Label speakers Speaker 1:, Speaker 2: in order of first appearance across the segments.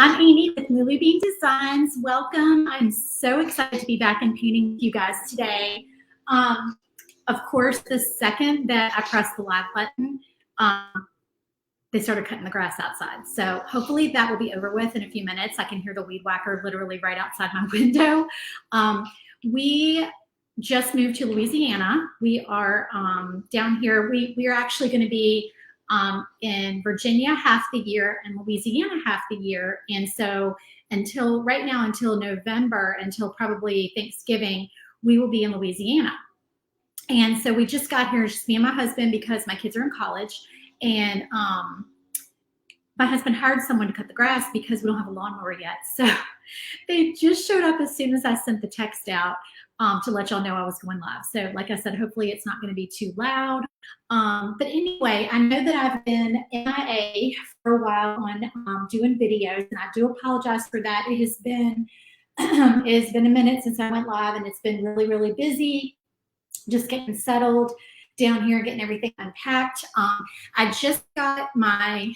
Speaker 1: I'm Amy with Lily Bean Designs. Welcome. I'm so excited to be back and painting with you guys today. Of course, the second that I pressed the live button, they started cutting the grass outside. So hopefully that will be over with in a few minutes. I can hear the weed whacker literally right outside my window. We just moved to Louisiana. We are down here. We are actually going to be in Virginia half the year and Louisiana half the year. And so until November, until probably Thanksgiving, we will be in Louisiana. And so we just got here, just me and my husband, because my kids are in college. And my husband hired someone to cut the grass because we don't have a lawnmower yet. So they just showed up as soon as I sent the text out to let y'all know I was going live. So like I said, hopefully it's not going to be too loud. But anyway, I know that I've been MIA for a while on doing videos, and I do apologize for that. It has been a minute since I went live, and it's been really, really busy, just getting settled down here and getting everything unpacked. I just got my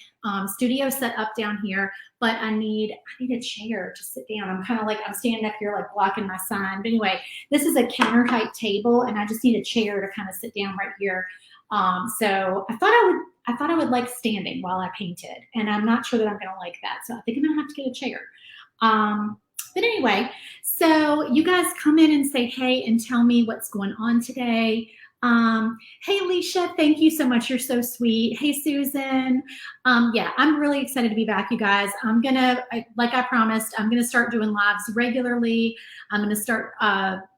Speaker 1: studio set up down here, but I need a chair to sit down. I'm standing up here like blocking my sign. But anyway, this is a counter height table, and I just need a chair to kind of sit down right here. So I thought I would like standing while I painted, and I'm not sure that I'm gonna like that. So I think I'm gonna have to get a chair. But anyway, so you guys come in and say hey and tell me what's going on today. Hey Alicia, thank you so much. You're so sweet. Hey Susan. Yeah, I'm really excited to be back, you guys. Like I promised, I'm gonna start doing lives regularly. I'm gonna start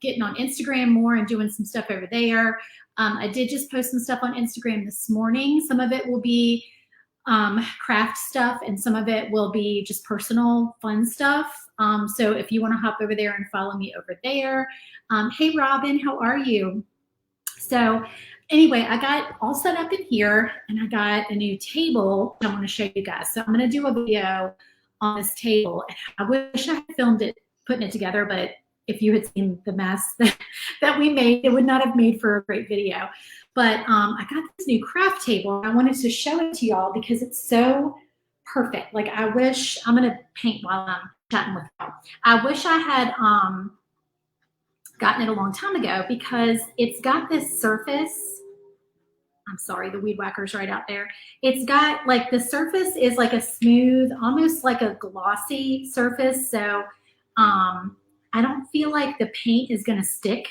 Speaker 1: getting on Instagram more and doing some stuff over there. I did just post some stuff on Instagram this morning. Some of it will be craft stuff, and some of it will be just personal fun stuff. So if you want to hop over there and follow me over there. Hey Robin, how are you? So anyway, I got all set up in here, and I got a new table I want to show you guys. So I'm going to do a video on this table. And I wish I had filmed it, putting it together, but if you had seen the mess that we made, it would not have made for a great video. But I got this new craft table, and I wanted to show it to y'all because it's so perfect. Like I'm going to paint while I'm chatting with y'all. I wish I had gotten it a long time ago, because it's got this surface. I'm sorry, the weed whacker's right out there. It's got like, the surface is like a smooth, almost like a glossy surface. So I don't feel like the paint is gonna stick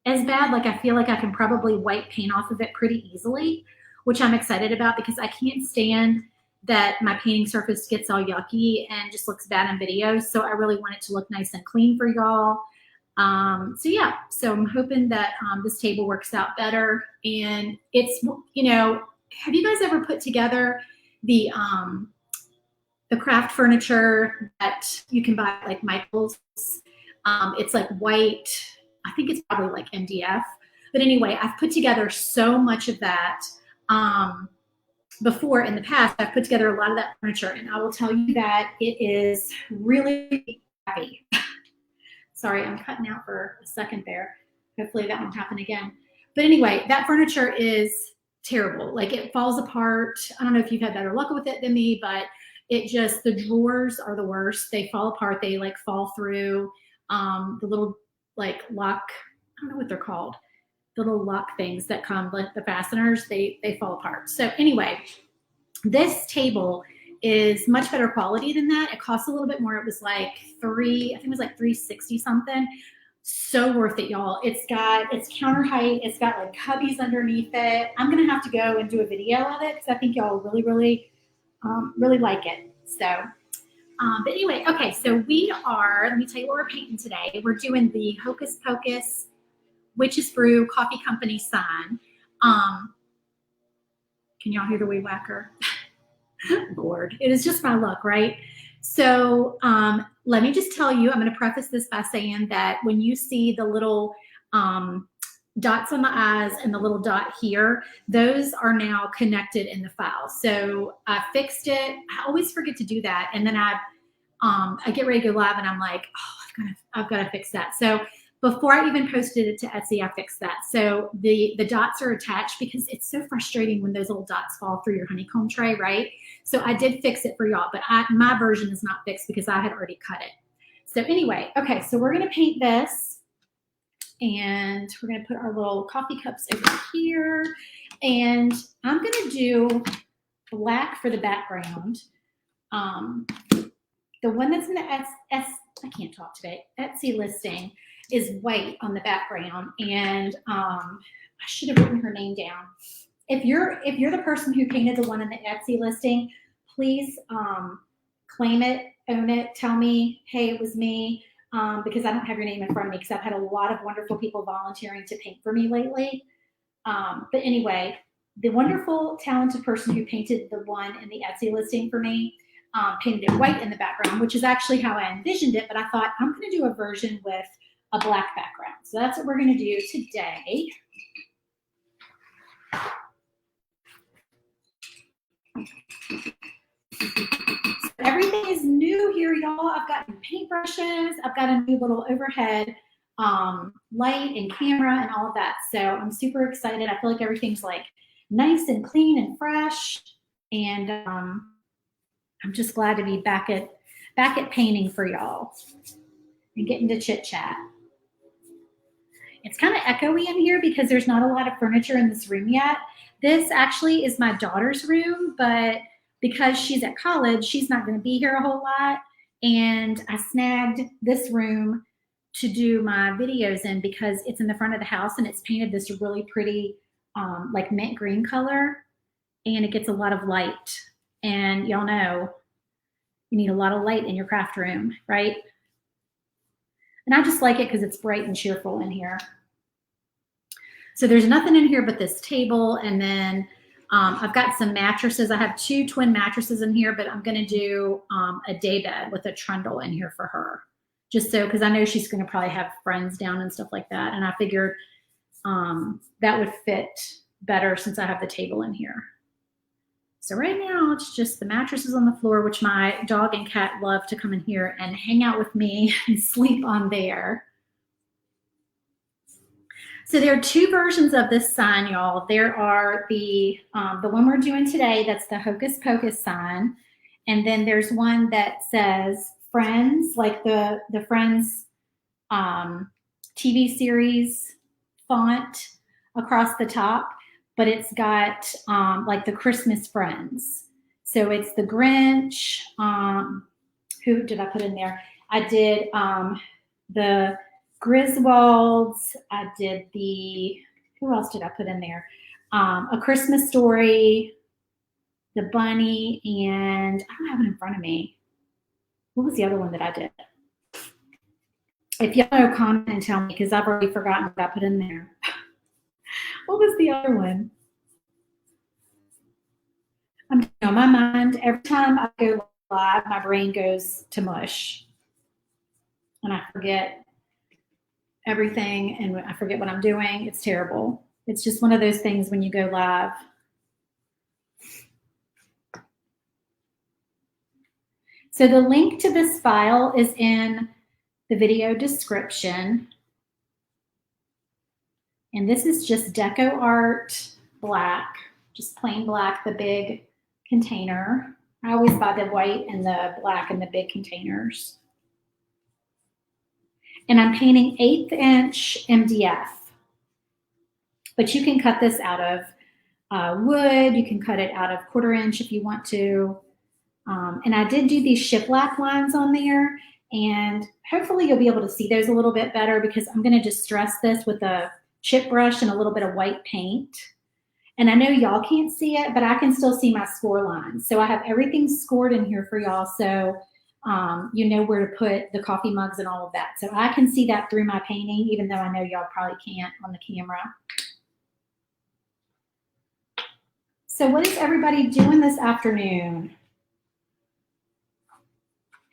Speaker 1: as bad. Like I feel like I can probably wipe paint off of it pretty easily, which I'm excited about, because I can't stand that my painting surface gets all yucky and just looks bad in videos. So I really want it to look nice and clean for y'all. So yeah, so I'm hoping that this table works out better. And it's, have you guys ever put together the craft furniture that you can buy at like Michael's? It's like white. I think it's probably like MDF. But anyway, I've put together so much of that before in the past. I've put together a lot of that furniture, and I will tell you that it is really happy. Sorry, I'm cutting out for a second there. Hopefully that won't happen again. But anyway, that furniture is terrible. Like it falls apart. I don't know if you've had better luck with it than me, but the drawers are the worst. They fall apart. They like fall through the little like lock, I don't know what they're called. The little lock things that come, like the fasteners, they fall apart. So anyway, this table is much better quality than that. It costs a little bit more. It was like $360 something. So worth it, y'all. It's counter height. It's got like cubbies underneath it. I'm gonna have to go and do a video of it because I think y'all really, really, really like it. So, but anyway, okay. So let me tell you what we're painting today. We're doing the Hocus Pocus Witch's Brew Coffee Company sign. Can y'all hear the weed whacker? Lord, it is just my luck, right? So let me just tell you, I'm going to preface this by saying that when you see the little dots on the eyes and the little dot here, those are now connected in the file. So I fixed it. I always forget to do that. And then I get ready to go live and I'm like, oh, I've got to fix that. So before I even posted it to Etsy, I fixed that. So the dots are attached because it's so frustrating when those little dots fall through your honeycomb tray, right? So I did fix it for y'all, but my version is not fixed because I had already cut it. So anyway, okay, so we're gonna paint this, and we're gonna put our little coffee cups over here, and I'm gonna do black for the background. The one that's in the I can't talk today, Etsy listing is white on the background, and I should have written her name down. If you're the person who painted the one in the Etsy listing, please claim it, own it, tell me, hey, it was me, because I don't have your name in front of me because I've had a lot of wonderful people volunteering to paint for me lately. But anyway, the wonderful, talented person who painted the one in the Etsy listing for me painted it white in the background, which is actually how I envisioned it, but I thought I'm going to do a version with a black background. So that's what we're going to do today. So everything is new here, y'all. I've got new paintbrushes. I've got a new little overhead light and camera and all of that. So I'm super excited. I feel like everything's like nice and clean and fresh. And I'm just glad to be back at painting for y'all and getting to chit chat. It's kind of echoey in here because there's not a lot of furniture in this room yet. This actually is my daughter's room, but because she's at college, she's not going to be here a whole lot. And I snagged this room to do my videos in because it's in the front of the house and it's painted this really pretty like mint green color, and it gets a lot of light. And y'all know you need a lot of light in your craft room, right? And I just like it because it's bright and cheerful in here. So there's nothing in here but this table, and then I've got some mattresses. I have 2 twin mattresses in here, but I'm going to do a day bed with a trundle in here for her. Just so, because I know she's going to probably have friends down and stuff like that. And I figured that would fit better since I have the table in here. So right now it's just the mattresses on the floor, which my dog and cat love to come in here and hang out with me and sleep on there. So there are 2 versions of this sign, y'all. There are the one we're doing today, that's the Hocus Pocus sign. And then there's one that says Friends, like the Friends TV series font across the top, but it's got like the Christmas Friends. So it's the Grinch. Who did I put in there? I did the Griswolds. I did who else did I put in there? A Christmas Story, the Bunny, and I don't have it in front of me. What was the other one that I did? If y'all know, comment and tell me, because I've already forgotten what I put in there. What was the other one? I'm on my mind. Every time I go live, my brain goes to mush. And I forget everything, and I forget what I'm doing. It's terrible. It's just one of those things when you go live. So the link to this file is in the video description. And this is just Deco Art Black, just plain black, the big container. I always buy the white and the black in the big containers. And I'm painting 1/8 inch MDF. But you can cut this out of wood. You can cut it out of 1/4 inch if you want to. And I did do these shiplap lines on there, and hopefully you'll be able to see those a little bit better because I'm going to distress this with a chip brush and a little bit of white paint. And I know y'all can't see it, but I can still see my score lines. So I have everything scored in here for y'all, so you know where to put the coffee mugs and all of that. So I can see that through my painting, even though I know y'all probably can't on the camera. So what is everybody doing this afternoon?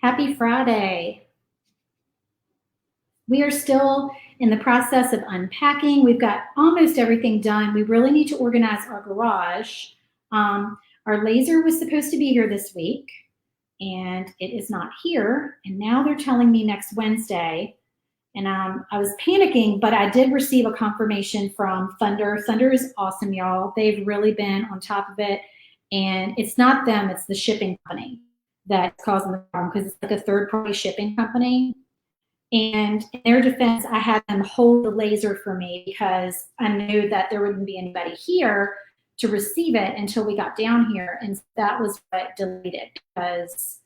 Speaker 1: Happy Friday. We are still in the process of unpacking. We've got almost everything done. We really need to organize our garage. Our laser was supposed to be here this week, and it is not here. And now they're telling me next Wednesday. And I was panicking, but I did receive a confirmation from Thunder. Thunder is awesome, y'all. They've really been on top of it. And it's not them, it's the shipping company that's causing the problem, because it's like a third-party shipping company. And in their defense, I had them hold the laser for me because I knew that there wouldn't be anybody here to receive it until we got down here. And that was what delayed it, because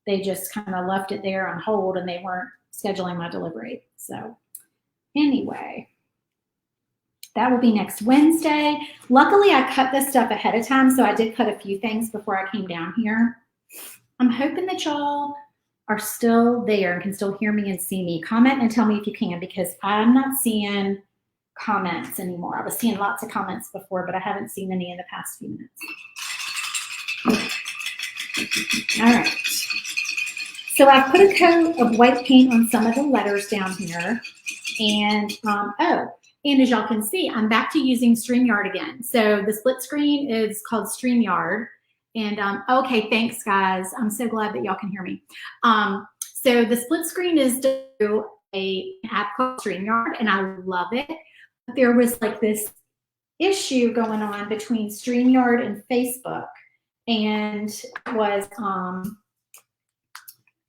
Speaker 1: they just kind of left it there on hold and they weren't scheduling my delivery. So anyway, that will be next Wednesday. Luckily, I cut this stuff ahead of time, so I did cut a few things before I came down here. I'm hoping that y'all are still there and can still hear me and see me. Comment and tell me if you can, because I'm not seeing comments anymore. I was seeing lots of comments before, but I haven't seen any in the past few minutes. All right. So I've put a coat of white paint on some of the letters down here. And, and as y'all can see, I'm back to using StreamYard again. So the split screen is called StreamYard. And, okay, thanks, guys. I'm so glad that y'all can hear me. So the split screen is to an app called StreamYard, and I love it. But there was like this issue going on between StreamYard and Facebook, and it was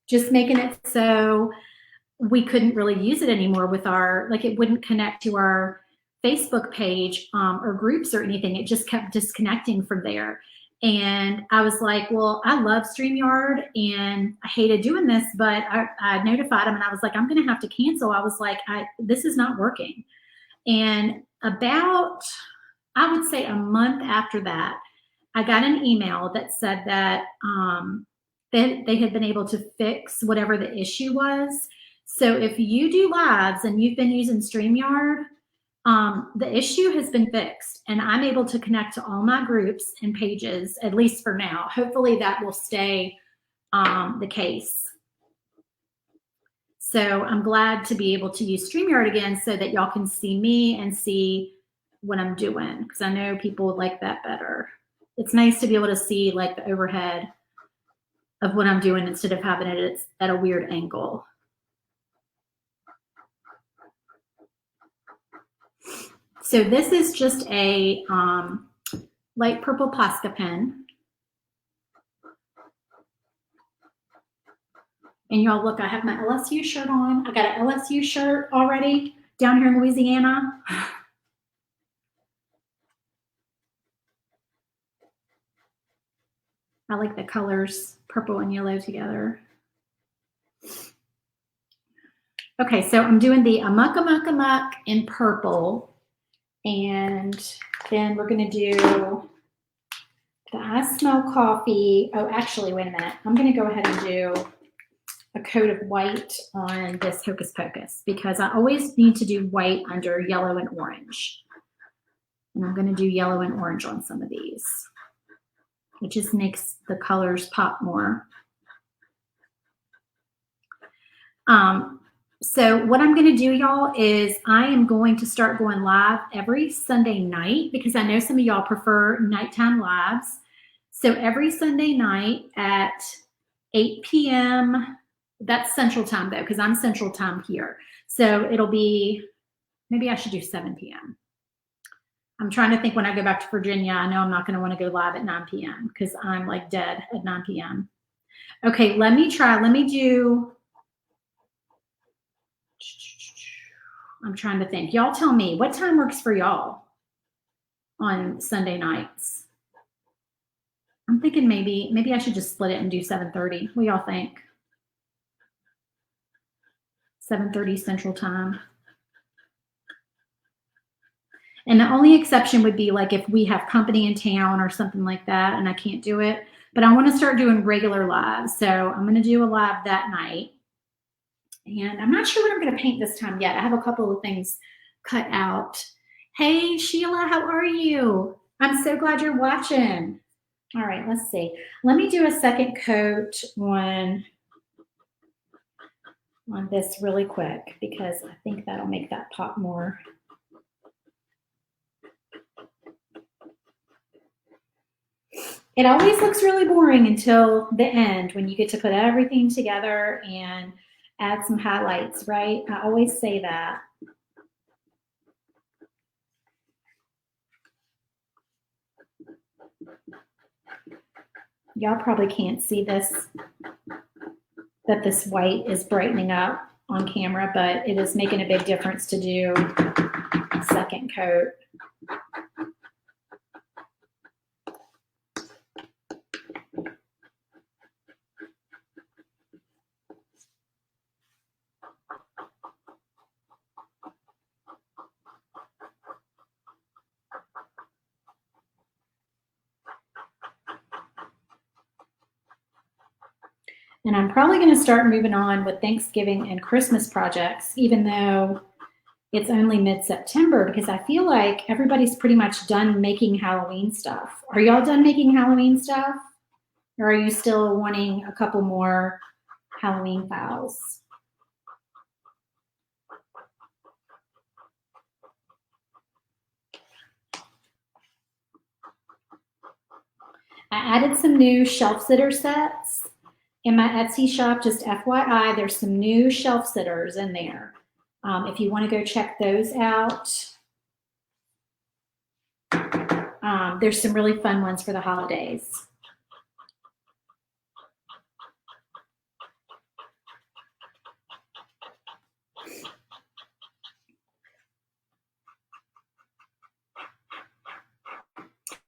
Speaker 1: just making it so we couldn't really use it anymore with our, like, it wouldn't connect to our Facebook page or groups or anything. It just kept disconnecting from there. And I was like, well, I love StreamYard and I hated doing this, but I notified them and I was like, I'm going to have to cancel. I was like, this is not working. And about, I would say a month after that, I got an email that said that they had been able to fix whatever the issue was. So if you do lives and you've been using StreamYard, the issue has been fixed and I'm able to connect to all my groups and pages, at least for now. Hopefully that will stay the case. So I'm glad to be able to use StreamYard again so that y'all can see me and see what I'm doing, because I know people would like that better. It's nice to be able to see like the overhead of what I'm doing instead of having it at a weird angle. So this is just a light purple Posca pen. And y'all look, I have my LSU shirt on. I got an LSU shirt already down here in Louisiana. I like the colors, purple and yellow together. Okay, so I'm doing the Amok Amok Amok in purple. And then we're going to do the I Smell Coffee. Oh, actually, wait a minute. I'm going to go ahead and do a coat of white on this Hocus Pocus because I always need to do white under yellow and orange. And I'm going to do yellow and orange on some of these. It just makes the colors pop more. So what I'm going to do, y'all, is I am going to start going live every Sunday night because I know some of y'all prefer nighttime lives. So every Sunday night at 8 p.m., that's Central Time, though, because I'm Central Time here. So it'll be, maybe I should do 7 p.m. I'm trying to think when I go back to Virginia. I know I'm not going to want to go live at 9 p.m. because I'm like dead at 9 p.m. Okay, let me try. Let me do, I'm trying to think. Y'all tell me what time works for y'all on Sunday nights. I'm thinking maybe I should just split it and do 7:30. What y'all think? 7:30 Central Time. And the only exception would be like if we have company in town or something like that and I can't do it. But I want to start doing regular lives. So I'm going to do a live that night. And I'm not sure what I'm going to paint this time yet. I have a couple of things cut out. Hey, Sheila, how are you? I'm so glad you're watching. All right, let's see. Let me do a second coat on this really quick because I think that'll make that pop more. It always looks really boring until the end when you get to put everything together and Add some highlights, right? I always say that. Y'all probably can't see this, that this white is brightening up on camera, but it is making a big difference to do a second coat. And I'm probably going to start moving on with Thanksgiving and Christmas projects, even though it's only mid-September, because I feel like everybody's pretty much done making Halloween stuff. Are y'all done making Halloween stuff? Or are you still wanting a couple more Halloween files? I added some new shelf sitter sets in my Etsy shop. Just FYI, there's some new shelf sitters in there. If you want to go check those out, there's some really fun ones for the holidays.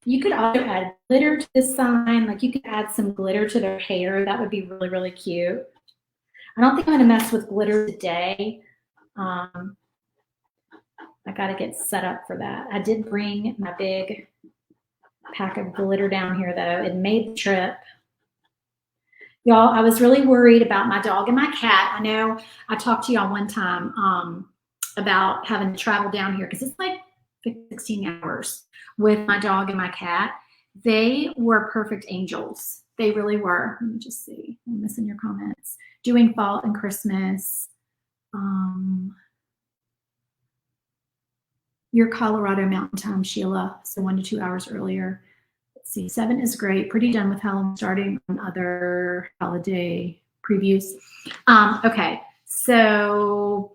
Speaker 1: You could also add glitter to this sign. Like you could add some glitter to their hair. That would be really, really cute. I don't think I'm going to mess with glitter today. I got to get set up for that. I did bring my big pack of glitter down here, though. It made the trip. Y'all, I was really worried about my dog and my cat. I know I talked to y'all one time about having to travel down here because it's like 16 hours with my dog and my cat. They were perfect angels. They really were. Let me just see. I'm missing your comments. Doing fall and Christmas. Your Colorado mountain time, Sheila. So 1 to 2 hours earlier. Let's see. 7 is great. Pretty done with Halloween, starting on other holiday previews. Okay. So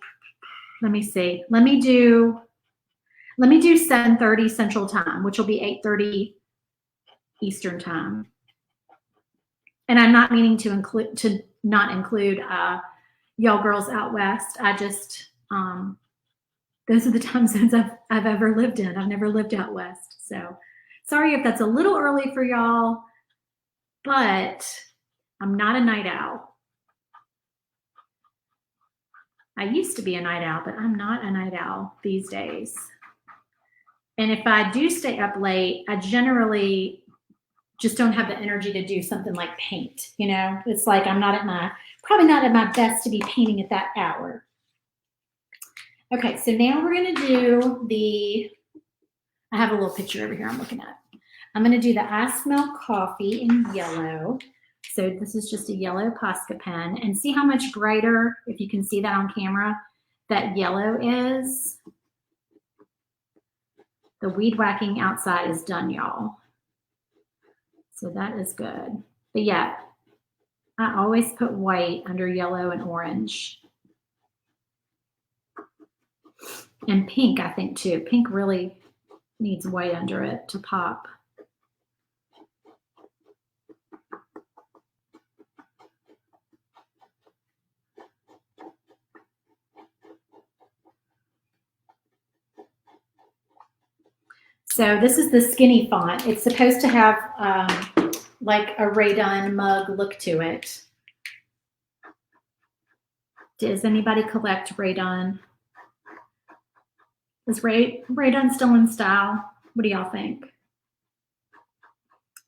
Speaker 1: let me see. Let me do 7:30 Central Time, which will be 8:30 Eastern Time. And I'm not meaning to not include y'all girls out west. I just those are the time zones I've ever lived in. I've never lived out west, so sorry if that's a little early for y'all, but I'm not a night owl. I used to be a night owl, but I'm not a night owl these days. And if I do stay up late, I generally just don't have the energy to do something like paint. You know, it's like I'm probably not at my best to be painting at that hour. Okay, so now we're going to do I have a little picture over here I'm looking at. I'm going to do the I Smell Coffee in yellow. So this is just a yellow Posca pen. And see how much brighter, if you can see that on camera, that yellow is. The weed whacking outside is done, y'all. So that is good. But yeah, I always put white under yellow and orange. And pink, I think, too. Pink really needs white under it to pop. So this is the skinny font. It's supposed to have like a Ray Dunn mug look to it. Does anybody collect Ray Dunn? Is Ray Dunn still in style? What do y'all think?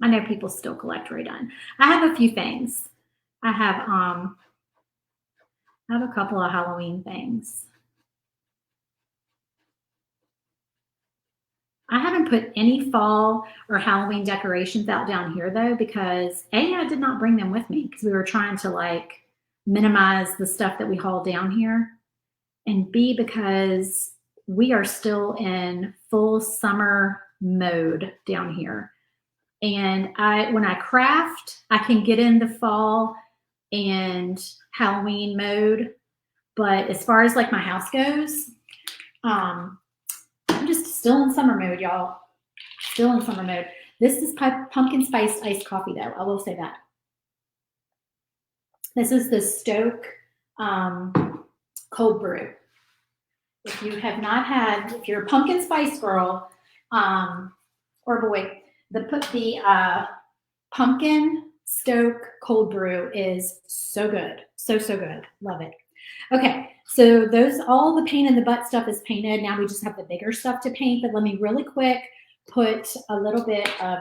Speaker 1: I know people still collect Ray Dunn. I have a few things. I have a couple of Halloween things. I haven't put any fall or Halloween decorations out down here though, because A, I did not bring them with me because we were trying to like minimize the stuff that we haul down here. And B, because we are still in full summer mode down here. And when I craft, I can get in the fall and Halloween mode. But as far as like my house goes, I'm just still in summer mode, y'all. Still in summer mode. This is pumpkin spiced iced coffee, though. I will say that. This is the Stoke cold brew. If you have not had, if you're a pumpkin spice girl, or boy, the pumpkin Stoke cold brew is so good. So good. Love it. Okay, so those, all the paint in the butt stuff is painted. Now we just have the bigger stuff to paint, but let me really quick put a little bit of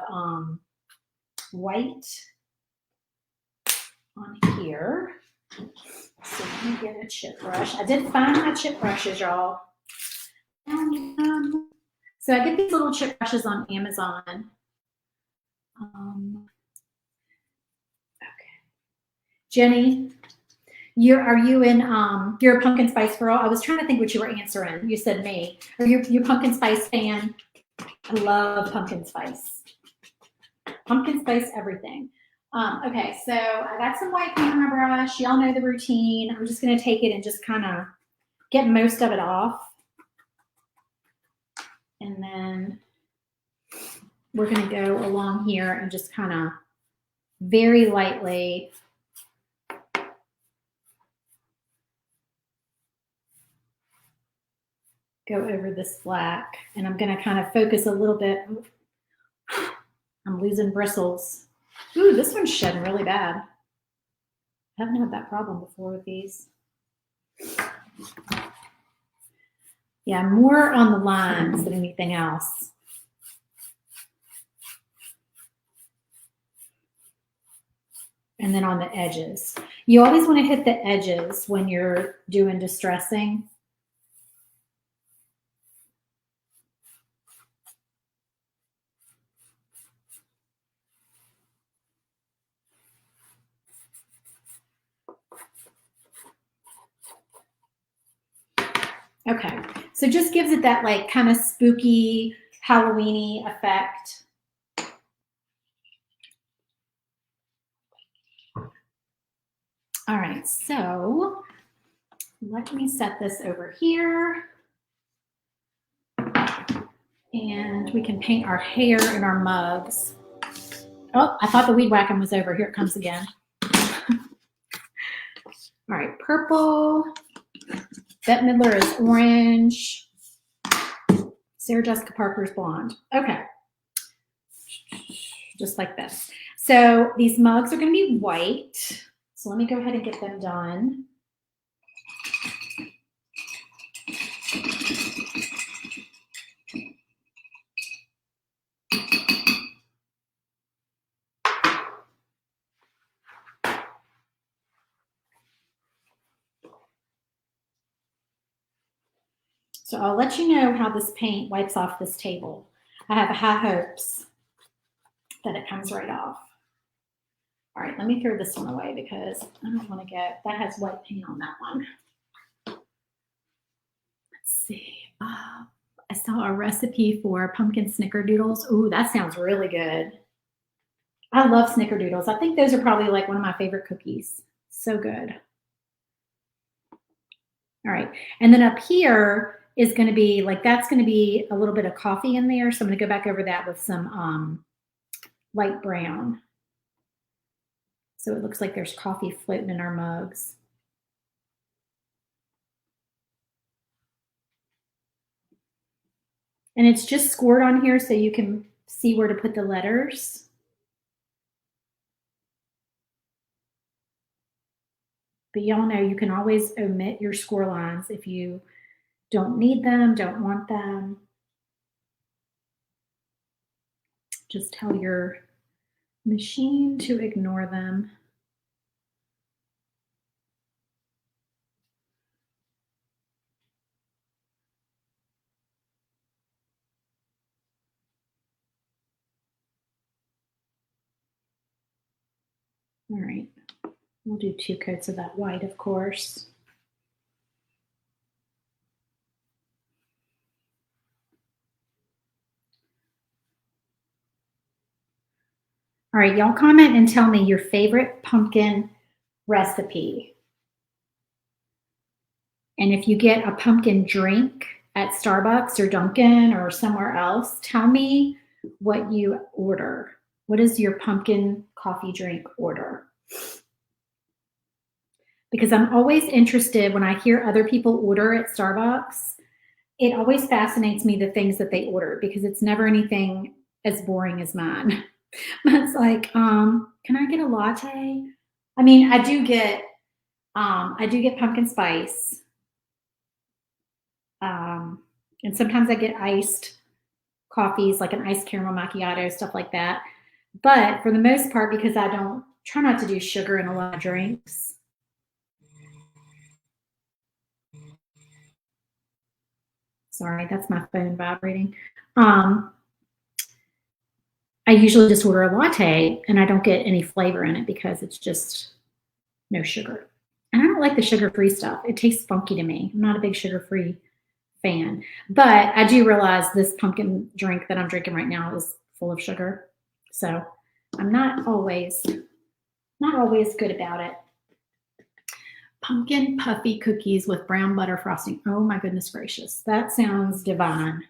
Speaker 1: white on here. So let me get a chip brush. I did find my chip brushes, y'all. So I get these little chip brushes on Amazon. Okay. Jenny, are you in, you're a pumpkin spice girl? I was trying to think what you were answering. You said me. Are you a pumpkin spice fan? I love pumpkin spice. Pumpkin spice everything. Okay, so I got some white paint on my brush. Y'all know the routine. I'm just going to take it and just kind of get most of it off. And then we're going to go along here and just kind of very lightly go over this black. And I'm going to kind of focus a little bit. I'm losing bristles. Ooh, this one's shedding really bad. I haven't had that problem before with these. Yeah, more on the lines than anything else. And then on the edges. You always want to hit the edges when you're doing distressing. Okay, so just gives it that like kind of spooky, Halloween-y effect. All right, so let me set this over here. And we can paint our hair in our mugs. Oh, I thought the weed whacking was over. Here it comes again. All right, purple. Bette Midler is orange. Sarah Jessica Parker is blonde. Okay. Just like this. So these mugs are going to be white. So let me go ahead and get them done. So I'll let you know how this paint wipes off this table. I have high hopes that it comes right off. All right, let me throw this one away because I don't want to get, that has white paint on that one. Let's see. I saw a recipe for pumpkin snickerdoodles. Ooh, that sounds really good. I love snickerdoodles. I think those are probably like one of my favorite cookies. So good. All right, and then up here is going to be like, that's going to be a little bit of coffee in there. So I'm going to go back over that with some light brown. So it looks like there's coffee floating in our mugs. And it's just scored on here so you can see where to put the letters. But y'all know you can always omit your score lines if you don't need them, don't want them. Just tell your machine to ignore them. All right, we'll do 2 coats of that white, of course. All right, y'all comment and tell me your favorite pumpkin recipe. And if you get a pumpkin drink at Starbucks or Dunkin' or somewhere else, tell me what you order. What is your pumpkin coffee drink order? Because I'm always interested when I hear other people order at Starbucks. It always fascinates me the things that they order because it's never anything as boring as mine. It's like, can I get a latte? I mean, I do get pumpkin spice. And sometimes I get iced coffees, like an iced caramel macchiato, stuff like that. But for the most part, because I don't try not to do sugar in a lot of drinks. Sorry, that's my phone vibrating. I usually just order a latte and I don't get any flavor in it because it's just no sugar. And I don't like the sugar-free stuff. It tastes funky to me. I'm not a big sugar-free fan. But I do realize this pumpkin drink that I'm drinking right now is full of sugar. So I'm not always good about it. Pumpkin puffy cookies with brown butter frosting. Oh my goodness gracious. That sounds divine.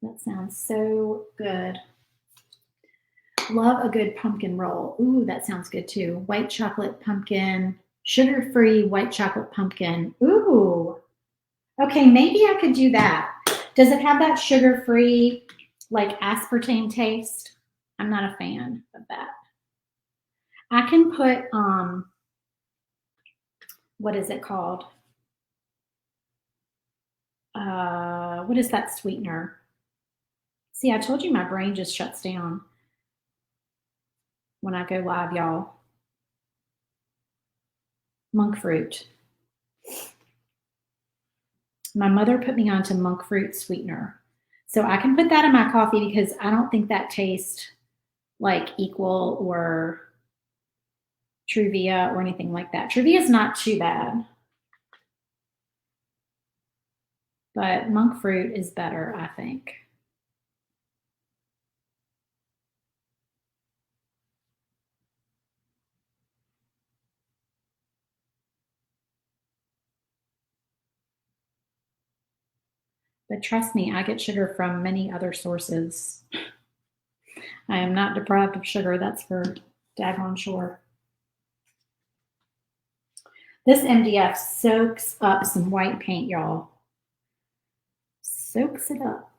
Speaker 1: That sounds so good. Love a good pumpkin roll. Ooh, that sounds good too. White chocolate pumpkin, sugar-free white chocolate pumpkin. Ooh. Okay, maybe I could do that. Does it have that sugar-free, like aspartame taste? I'm not a fan of that. I can put, what is it called? What is that sweetener? See, I told you my brain just shuts down when I go live, y'all. Monk fruit. My mother put me onto monk fruit sweetener. So I can put that in my coffee because I don't think that tastes like Equal or Truvia or anything like that. Truvia is not too bad. But monk fruit is better, I think. But trust me, I get sugar from many other sources. I am not deprived of sugar, that's for daggone sure. This MDF soaks up some white paint, y'all. Soaks it up.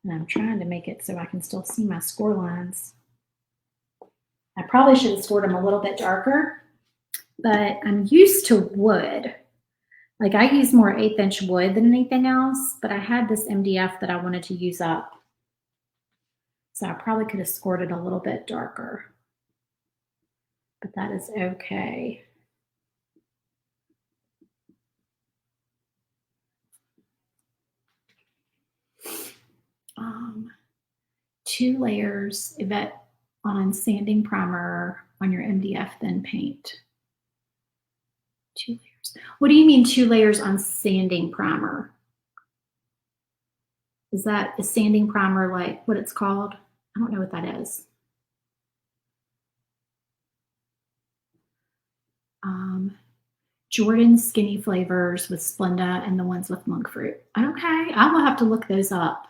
Speaker 1: And I'm trying to make it so I can still see my score lines. I probably should have scored them a little bit darker, but I'm used to wood. Like I use more 1/8 inch wood than anything else, but I had this MDF that I wanted to use up. So I probably could have scored it a little bit darker, but that is okay. Two layers, Yvette, on sanding primer on your MDF, then paint. 2 layers. What do you mean 2 layers on sanding primer? Is sanding primer like what it's called? I don't know what that is. Jordan Skinny Flavors with Splenda and the ones with monk fruit. Okay, I will have to look those up.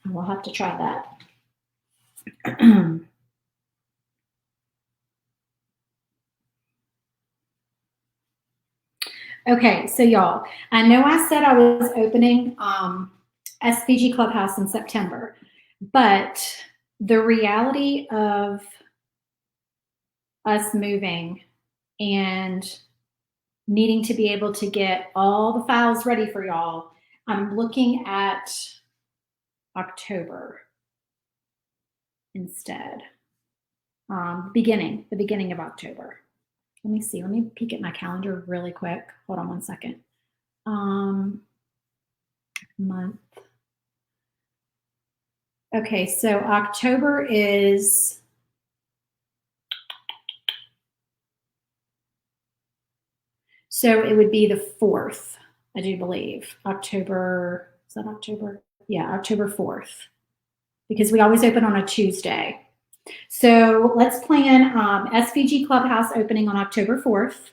Speaker 1: I will have to try that. Okay, so y'all, I know I said I was opening SPG Clubhouse in September, but the reality of us moving and needing to be able to get all the files ready for y'all, I'm looking at October instead. The beginning of October. Let me see. Let me peek at my calendar really quick. Hold on one second. Month. Okay, so October is so it would be the 4th, I do believe. October, is that October? Yeah, October 4th, because we always open on a Tuesday. So let's plan SVG Clubhouse opening on October 4th.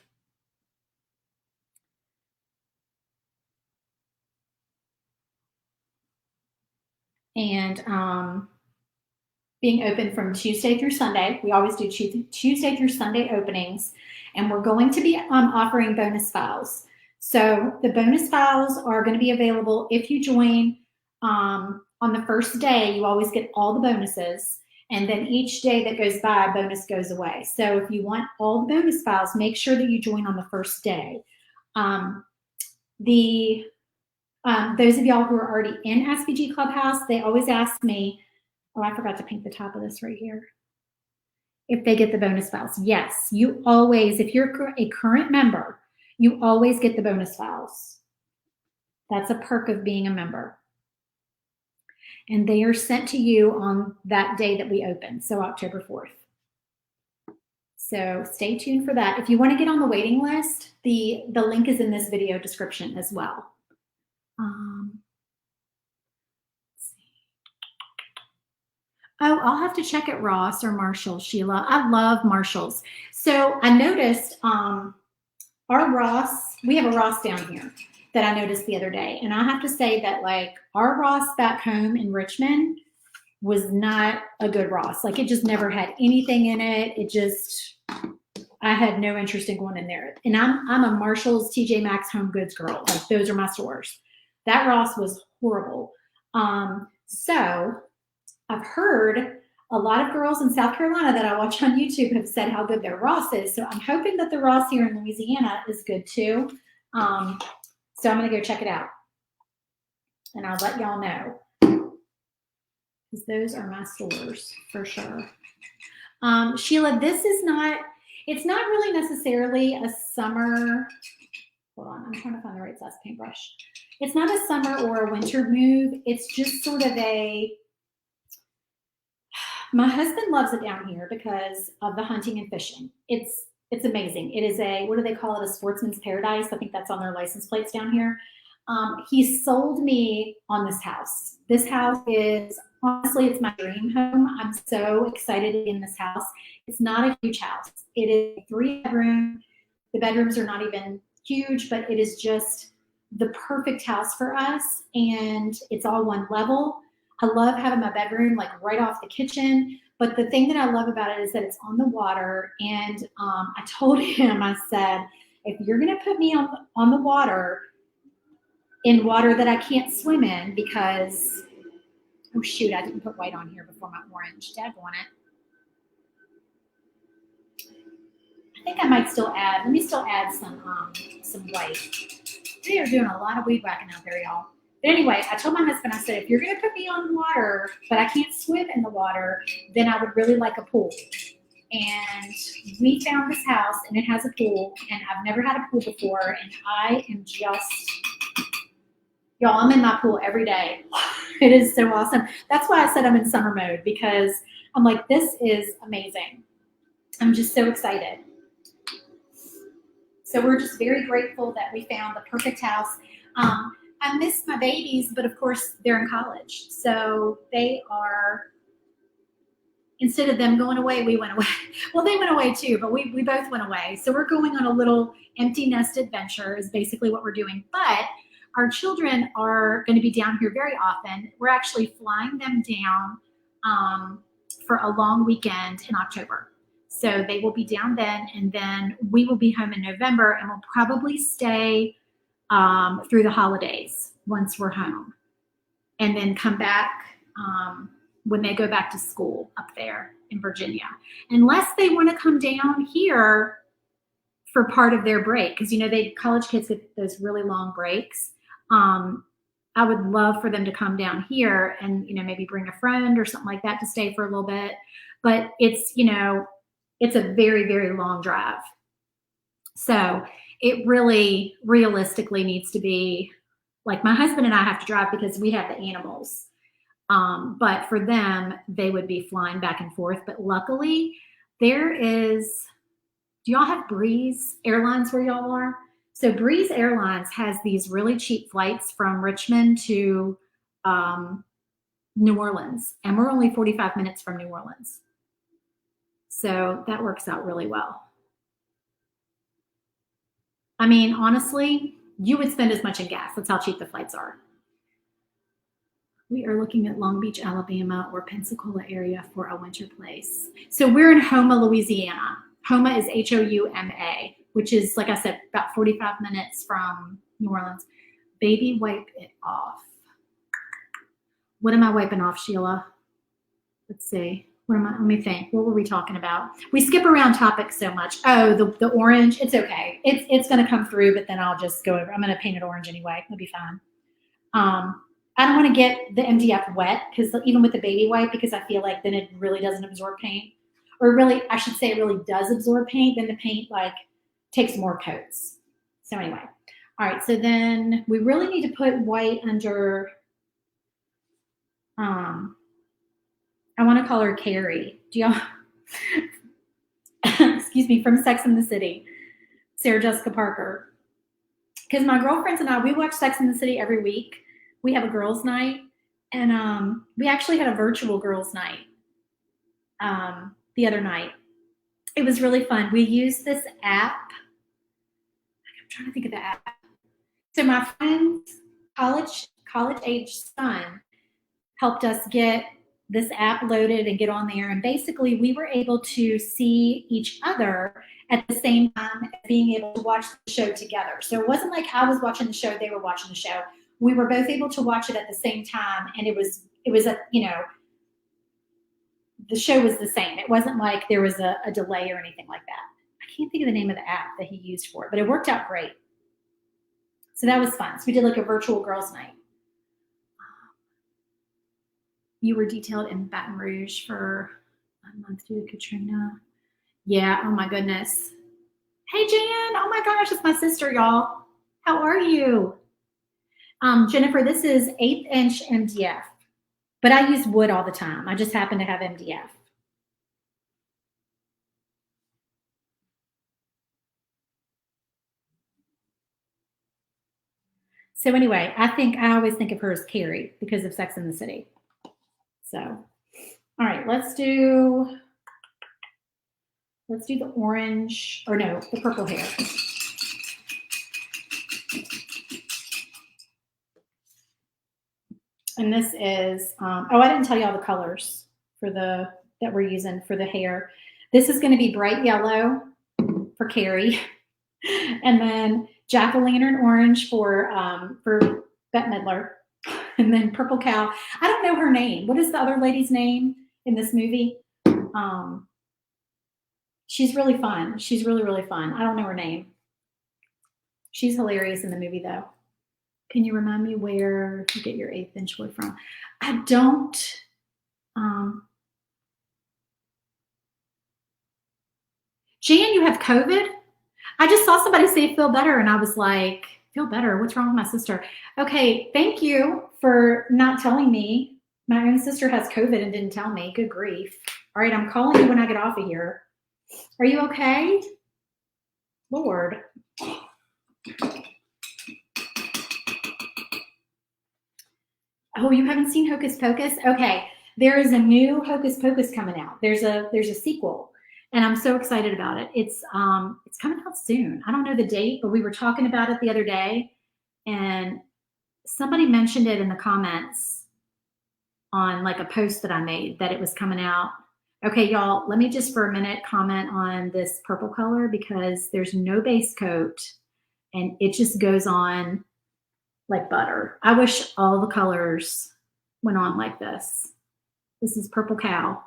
Speaker 1: And being open from Tuesday through Sunday. We always do Tuesday through Sunday openings. And we're going to be offering bonus files. So the bonus files are going to be available if you join on the first day. You always get all the bonuses. And then each day that goes by, bonus goes away. So if you want all the bonus files, make sure that you join on the first day. Those of y'all who are already in SVG Clubhouse, they always ask me, oh, I forgot to paint the top of this right here, if they get the bonus files. Yes, you always, if you're a current member, you always get the bonus files. That's a perk of being a member. And they are sent to you on that day that we open, so October 4th. So stay tuned for that. If you want to get on the waiting list, the link is in this video description as well. Let's see. Oh, I'll have to check at Ross or Marshall, Sheila. I love Marshalls. So I noticed our Ross, we have a Ross down here that I noticed the other day. And I have to say that like our Ross back home in Richmond was not a good Ross. Like it just never had anything in it. It just, I had no interest in going in there. And I'm a Marshalls, TJ Maxx, Home Goods girl. Like those are my stores. That Ross was horrible. So I've heard a lot of girls in South Carolina that I watch on YouTube have said how good their Ross is. So I'm hoping that the Ross here in Louisiana is good too. So I'm gonna go check it out and I'll let y'all know, because those are my stores for sure. Sheila, this is not, it's not really necessarily a summer, hold on, I'm trying to find the right size paintbrush. It's not a summer or a winter move. It's just sort of a, my husband loves it down here because of the hunting and fishing. It's amazing. It is a, what do they call it? A sportsman's paradise. I think that's on their license plates down here. He sold me on this house. This house is, honestly, it's my dream home. I'm so excited to be in this house. It's not a huge house. It is a 3-bedroom. The bedrooms are not even huge, but it is just the perfect house for us. And it's all one level. I love having my bedroom like right off the kitchen. But the thing that I love about it is that it's on the water. And I told him, I said, if you're going to put me on the water, in water that I can't swim in because, oh shoot, I didn't put white on here before my orange. Dad want it. I think I might still add, let me still add some white. They are doing a lot of weed whacking out there, y'all. But anyway, I told my husband, I said, if you're going to put me on water, but I can't swim in the water, then I would really like a pool. And we found this house, and it has a pool, and I've never had a pool before, and I am just, y'all, I'm in my pool every day. It is so awesome. That's why I said I'm in summer mode, because I'm like, this is amazing. I'm just so excited. So we're just very grateful that we found the perfect house. I miss my babies, but of course they're in college. So they are, instead of them going away, we went away. Well, they went away too, but we both went away. So we're going on a little empty nest adventure is basically what we're doing. But our children are going to be down here very often. We're actually flying them down for a long weekend in October. So they will be down then, and then we will be home in November, and we'll probably stay through the holidays once we're home, and then come back when they go back to school up there in Virginia. Unless they want to come down here for part of their break, because you know college kids get those really long breaks. I would love for them to come down here and, you know, maybe bring a friend or something like that to stay for a little bit. But it's, you know, it's a very, very long drive. So it really realistically needs to be like my husband and I have to drive because we have the animals. But for them, they would be flying back and forth. But luckily, there is, do y'all have Breeze Airlines where y'all are? So Breeze Airlines has these really cheap flights from Richmond to New Orleans, and we're only 45 minutes from New Orleans. So that works out really well. I mean, honestly, you would spend as much in gas. That's how cheap the flights are. We are looking at Long Beach, Alabama, or Pensacola area for a winter place. So we're in Houma, Louisiana. Houma is Houma, which is, like I said, about 45 minutes from New Orleans. Baby, wipe it off. What am I wiping off, Sheila? Let's see. Let me think. What were we talking about? We skip around topics so much. Oh, the orange. It's okay. It's going to come through, but then I'll just go over. I'm going to paint it orange anyway. It'll be fine. I don't want to get the MDF wet, because even with the baby wipe, because I feel like then it really doesn't absorb paint. Or really, I should say it really does absorb paint. Then the paint like takes more coats. So anyway. All right. So then we really need to put white under, I want to call her Carrie. Do y'all, excuse me, from Sex and the City, Sarah Jessica Parker. Because my girlfriends and I, we watch Sex and the City every week. We have a girls' night, and we actually had a virtual girls' night the other night. It was really fun. We used this app. I'm trying to think of the app. So my friend's college-age son helped us get this app loaded and get on there. And basically, we were able to see each other at the same time as being able to watch the show together. So it wasn't like I was watching the show, they were watching the show. We were both able to watch it at the same time, and it was a, you know, the show was the same. It wasn't like there was a delay or anything like that. I can't think of the name of the app that he used for it, but it worked out great. So that was fun. So we did like a virtual girls' night. You were detailed in Baton Rouge for a month due to Katrina. Yeah, oh my goodness. Hey, Jan. Oh my gosh, it's my sister, y'all. How are you? Jennifer, this is 1/8 inch MDF, but I use wood all the time. I just happen to have MDF. So anyway, I always think of her as Carrie because of Sex and the City. So, all right, let's do the orange, or no, the purple hair. And this is, oh, I didn't tell you all the colors that we're using for the hair. This is going to be bright yellow for Carrie, and then jack-o'-lantern orange for Bette Midler, and then purple cow. I don't know her name. What is the other lady's name in this movie? She's really fun. She's really, really fun. I don't know her name. She's hilarious in the movie, though. Can you remind me where you get your 1/8 inch wood from? I don't. Jan, you have COVID? I just saw somebody say feel better, and I was like, feel better? What's wrong with my sister? Okay, thank you for not telling me. My own sister has COVID and didn't tell me. Good grief. All right, I'm calling you when I get off of here. Are you okay? Lord. Oh, you haven't seen Hocus Pocus? Okay, there is a new Hocus Pocus coming out. There's a sequel, and I'm so excited about it. It's coming out soon. I don't know the date, but we were talking about it the other day, and somebody mentioned it in the comments on like a post that I made that it was coming out. Okay, y'all, let me just for a minute comment on this purple color because there's no base coat, and it just goes on like butter. I wish all the colors went on like this. This is Purple Cow.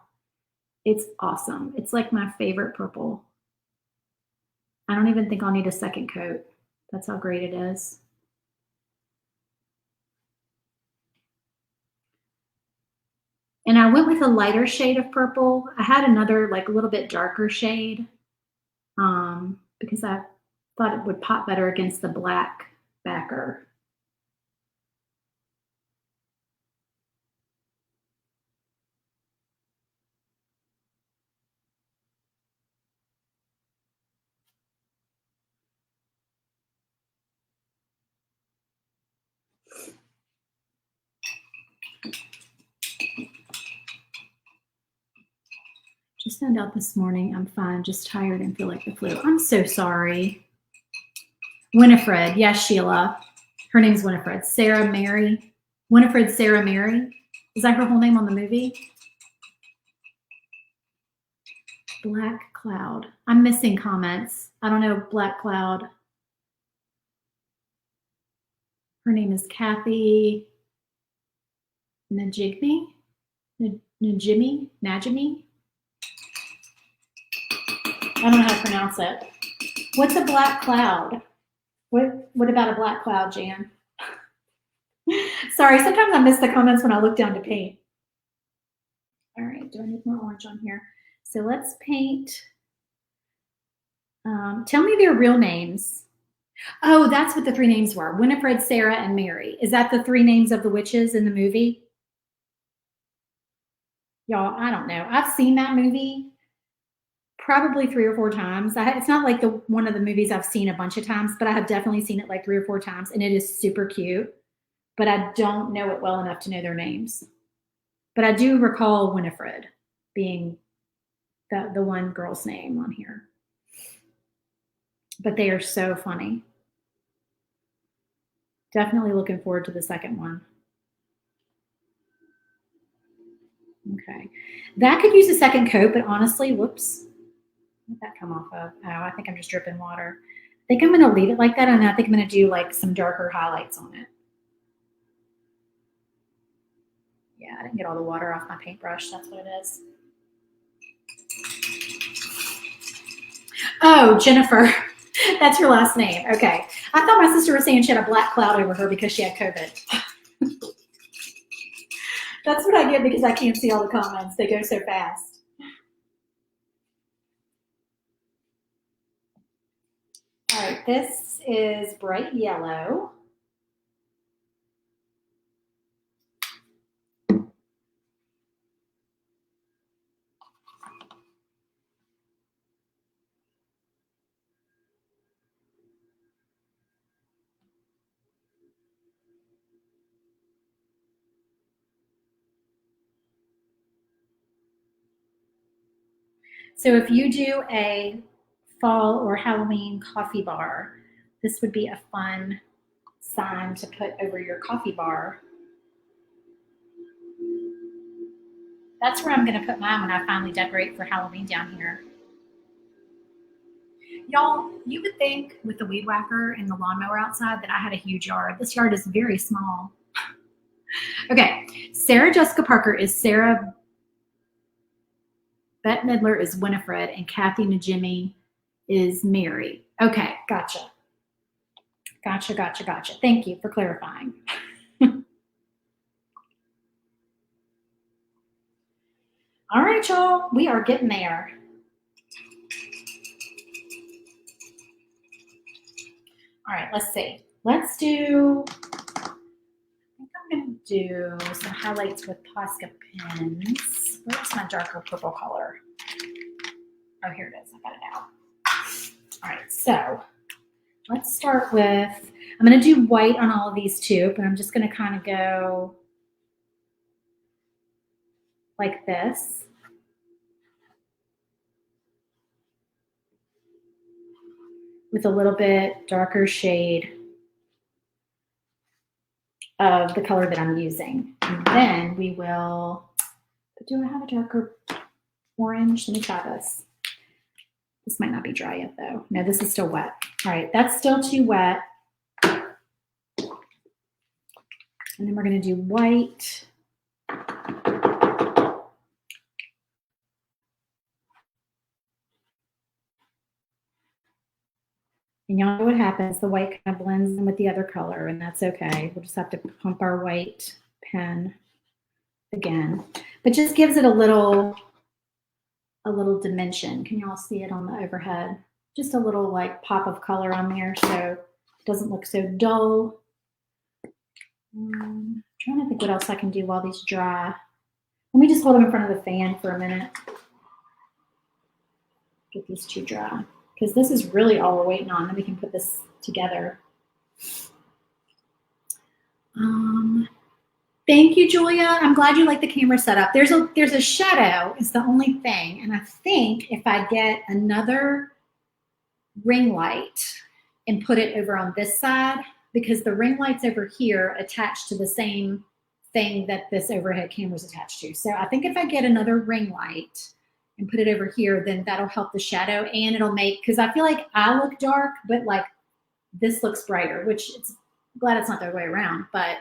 Speaker 1: It's awesome. It's like my favorite purple. I don't even think I'll need a second coat. That's how great it is. And I went with a lighter shade of purple. I had another like a little bit darker shade because I thought it would pop better against the black backer. Just found out this morning I'm fine, just tired and feel like the flu. I'm so sorry. Winifred, yes, Sheila. Her name's Winifred. Sarah Mary. Winifred Sarah Mary. Is that her whole name on the movie? Black Cloud. I'm missing comments. I don't know Black Cloud. Her name is Kathy Najimy. Najimy? I don't know how to pronounce it. What's a black cloud? What about a black cloud, Jan? Sorry, sometimes I miss the comments when I look down to paint. All right, do I need more orange on here? So let's paint. Tell me their real names. Oh, that's what the three names were. Winifred, Sarah, and Mary. Is that the three names of the witches in the movie? Y'all, I don't know. I've seen that movie probably 3 or 4 times. It's not like one of the movies I've seen a bunch of times, but I have definitely seen it like 3 or 4 times, and it is super cute. But I don't know it well enough to know their names. But I do recall Winifred being the one girl's name on here. But they are so funny. Definitely looking forward to the second one. Okay. That could use a second coat, but honestly, whoops. What did that come off of? Oh, I think I'm just dripping water. I think I'm going to leave it like that, and I think I'm going to do like some darker highlights on it. Yeah, I didn't get all the water off my paintbrush. That's what it is. Oh, Jennifer. That's her last name. Okay. I thought my sister was saying she had a black cloud over her because she had COVID. That's what I get because I can't see all the comments. They go so fast. All right, this is bright yellow. So if you do a fall or Halloween coffee bar, this would be a fun sign to put over your coffee bar. That's where I'm going to put mine when I finally decorate for Halloween down here. Y'all, you would think with the weed whacker and the lawnmower outside that I had a huge yard. This yard is very small. Okay, Sarah Jessica Parker is Sarah. Bette Midler is Winifred, and Kathy Najimy is Mary. Okay, gotcha. Gotcha. Thank you for clarifying. All right, y'all, we are getting there. All right, let's see. Let's do, I think I'm going to do some highlights with Posca pens. Where's my darker purple color? Oh, here it is. I got it out. All right, so let's start with, I'm going to do white on all of these too, but I'm just going to kind of go like this. With a little bit darker shade of the color that I'm using. And then we will, do I have a darker orange? Let me try this. This might not be dry yet though. No, this is still wet. All right, that's still too wet. And then we're gonna do white. And y'all know what happens. The white kind of blends in with the other color, and that's okay. We'll just have to pump our white pen again. But just gives it a little dimension. Can y'all see it on the overhead? Just a little like pop of color on there so it doesn't look so dull. Trying to think what else I can do while these dry. Let me just hold them in front of the fan for a minute. Get these two dry. Because this is really all we're waiting on. Then we can put this together. Thank you, Julia. I'm glad you like the camera setup. There's a shadow is the only thing. And I think if I get another ring light and put it over on this side, because the ring light's over here attached to the same thing that this overhead camera is attached to. So I think if I get another ring light and put it over here, then that'll help the shadow, and it'll make, because I feel like I look dark, but like this looks brighter, which it's glad it's not the other way around. But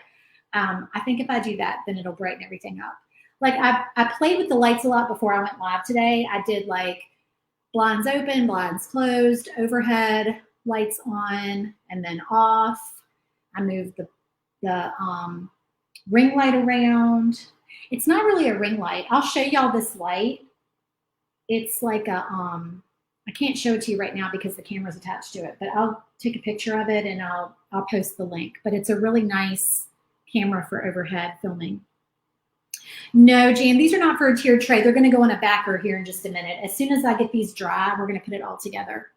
Speaker 1: I think if I do that, then it'll brighten everything up. Like I played with the lights a lot before I went live today. I did like blinds open, blinds closed, overhead, lights on, and then off. I moved the ring light around. It's not really a ring light. I'll show y'all this light. It's like a, I can't show it to you right now because the camera's attached to it, but I'll take a picture of it and I'll post the link. But it's a really nice camera for overhead filming. No, Jan, these are not for a tiered tray. They're going to go on a backer here in just a minute. As soon as I get these dry, we're going to put it all together.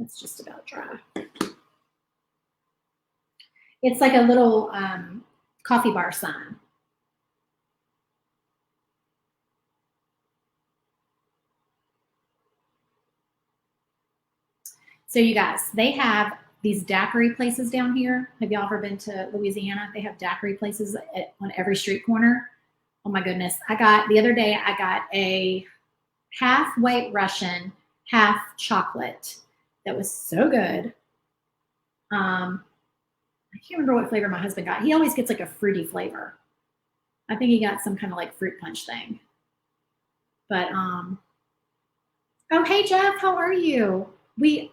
Speaker 1: It's just about dry. It's like a little coffee bar sign. So you guys, they have these daiquiri places down here. Have y'all ever been to Louisiana? They have daiquiri places on every street corner. Oh my goodness. The other day, I got a half white Russian, half chocolate. That was so good. I can't remember what flavor my husband got. He always gets like a fruity flavor. I think he got some kind of like fruit punch thing. But, oh, hey, Jeff, how are you?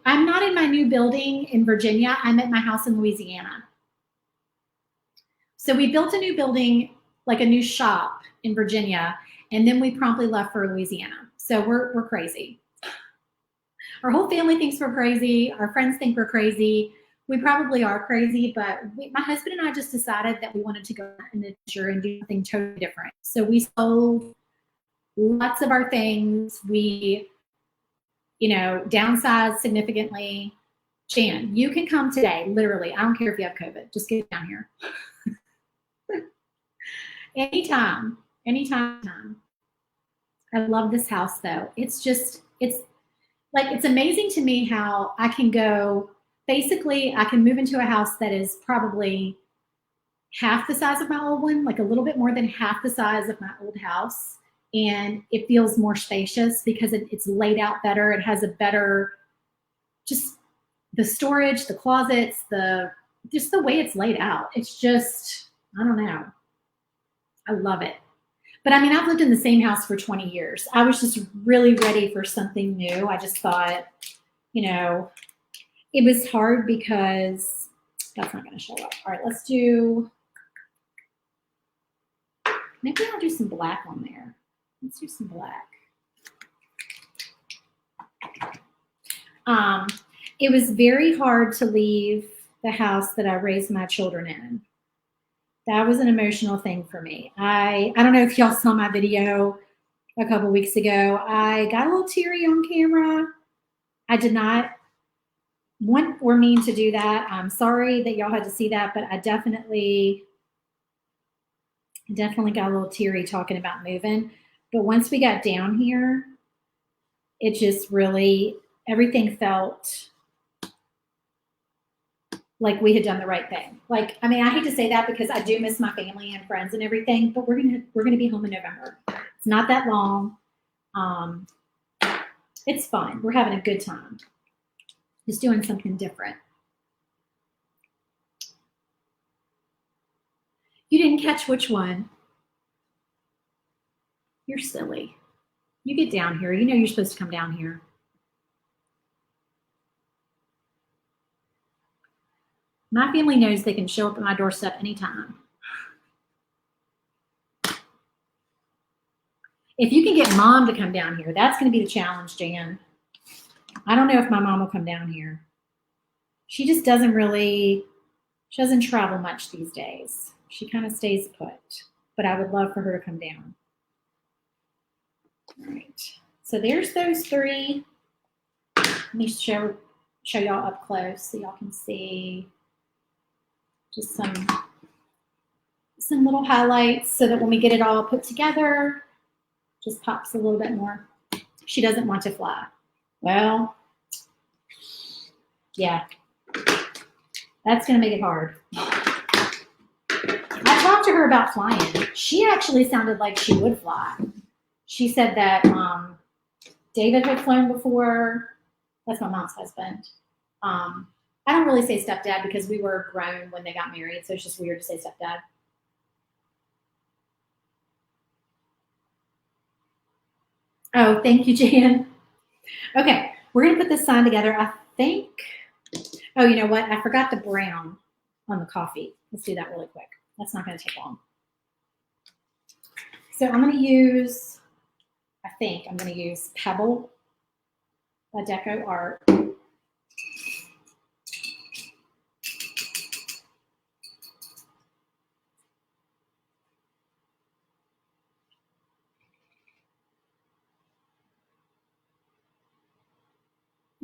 Speaker 1: I'm not in my new building in Virginia. I'm at my house in Louisiana. So we built a new building, like a new shop in Virginia, and then we promptly left for Louisiana. So we're crazy. Our whole family thinks we're crazy. Our friends think we're crazy. We probably are crazy, but my husband and I just decided that we wanted to go in the future and do something totally different. So we sold lots of our things. We, downsized significantly. Jan, you can come today, literally. I don't care if you have COVID. Just get down here. Anytime. I love this house, though. It's amazing to me how I can go, basically, I can move into a house that is probably half the size of my old one, like a little bit more than half the size of my old house. And it feels more spacious because it's laid out better. It has a better, just the storage, the closets, just the way it's laid out. It's just, I don't know. I love it. But I mean, I've lived in the same house for 20 years. I was just really ready for something new. I just thought, it was hard because that's not going to show up. All right, maybe I'll do some black on there. Let's do some black. It was very hard to leave the house that I raised my children in. That was an emotional thing for me. I don't know if y'all saw my video a couple weeks ago. I got a little teary on camera. I did not want or mean to do that. I'm sorry that y'all had to see that, but I definitely got a little teary talking about moving. But once we got down here, it just really, everything felt like we had done the right thing. Like, I mean, I hate to say that because I do miss my family and friends and everything, but we're gonna be home in November. It's not that long. It's fun. We're having a good time. Just doing something different. You didn't catch which one? You're silly. You get down here. You know you're supposed to come down here. My family knows they can show up at my doorstep anytime. If you can get mom to come down here, that's going to be the challenge, Jan. I don't know if my mom will come down here. She just doesn't really, she doesn't travel much these days. She kind of stays put, but I would love for her to come down. All right, so there's those three. Let me show y'all up close so y'all can see just some little highlights so that when we get it all put together, just pops a little bit more. She doesn't want to fly. Well, yeah, that's going to make it hard. I talked to her about flying. She actually sounded like she would fly. She said that David had flown before. That's my mom's husband. I don't really say stepdad because we were grown when they got married, so it's just weird to say stepdad. Oh, thank you, Jan. Okay, we're going to put this sign together. I think, oh, you know what? I forgot the brown on the coffee. Let's do that really quick. That's not going to take long. So I'm going to use, I think I'm going to use Pebble by Deco Art.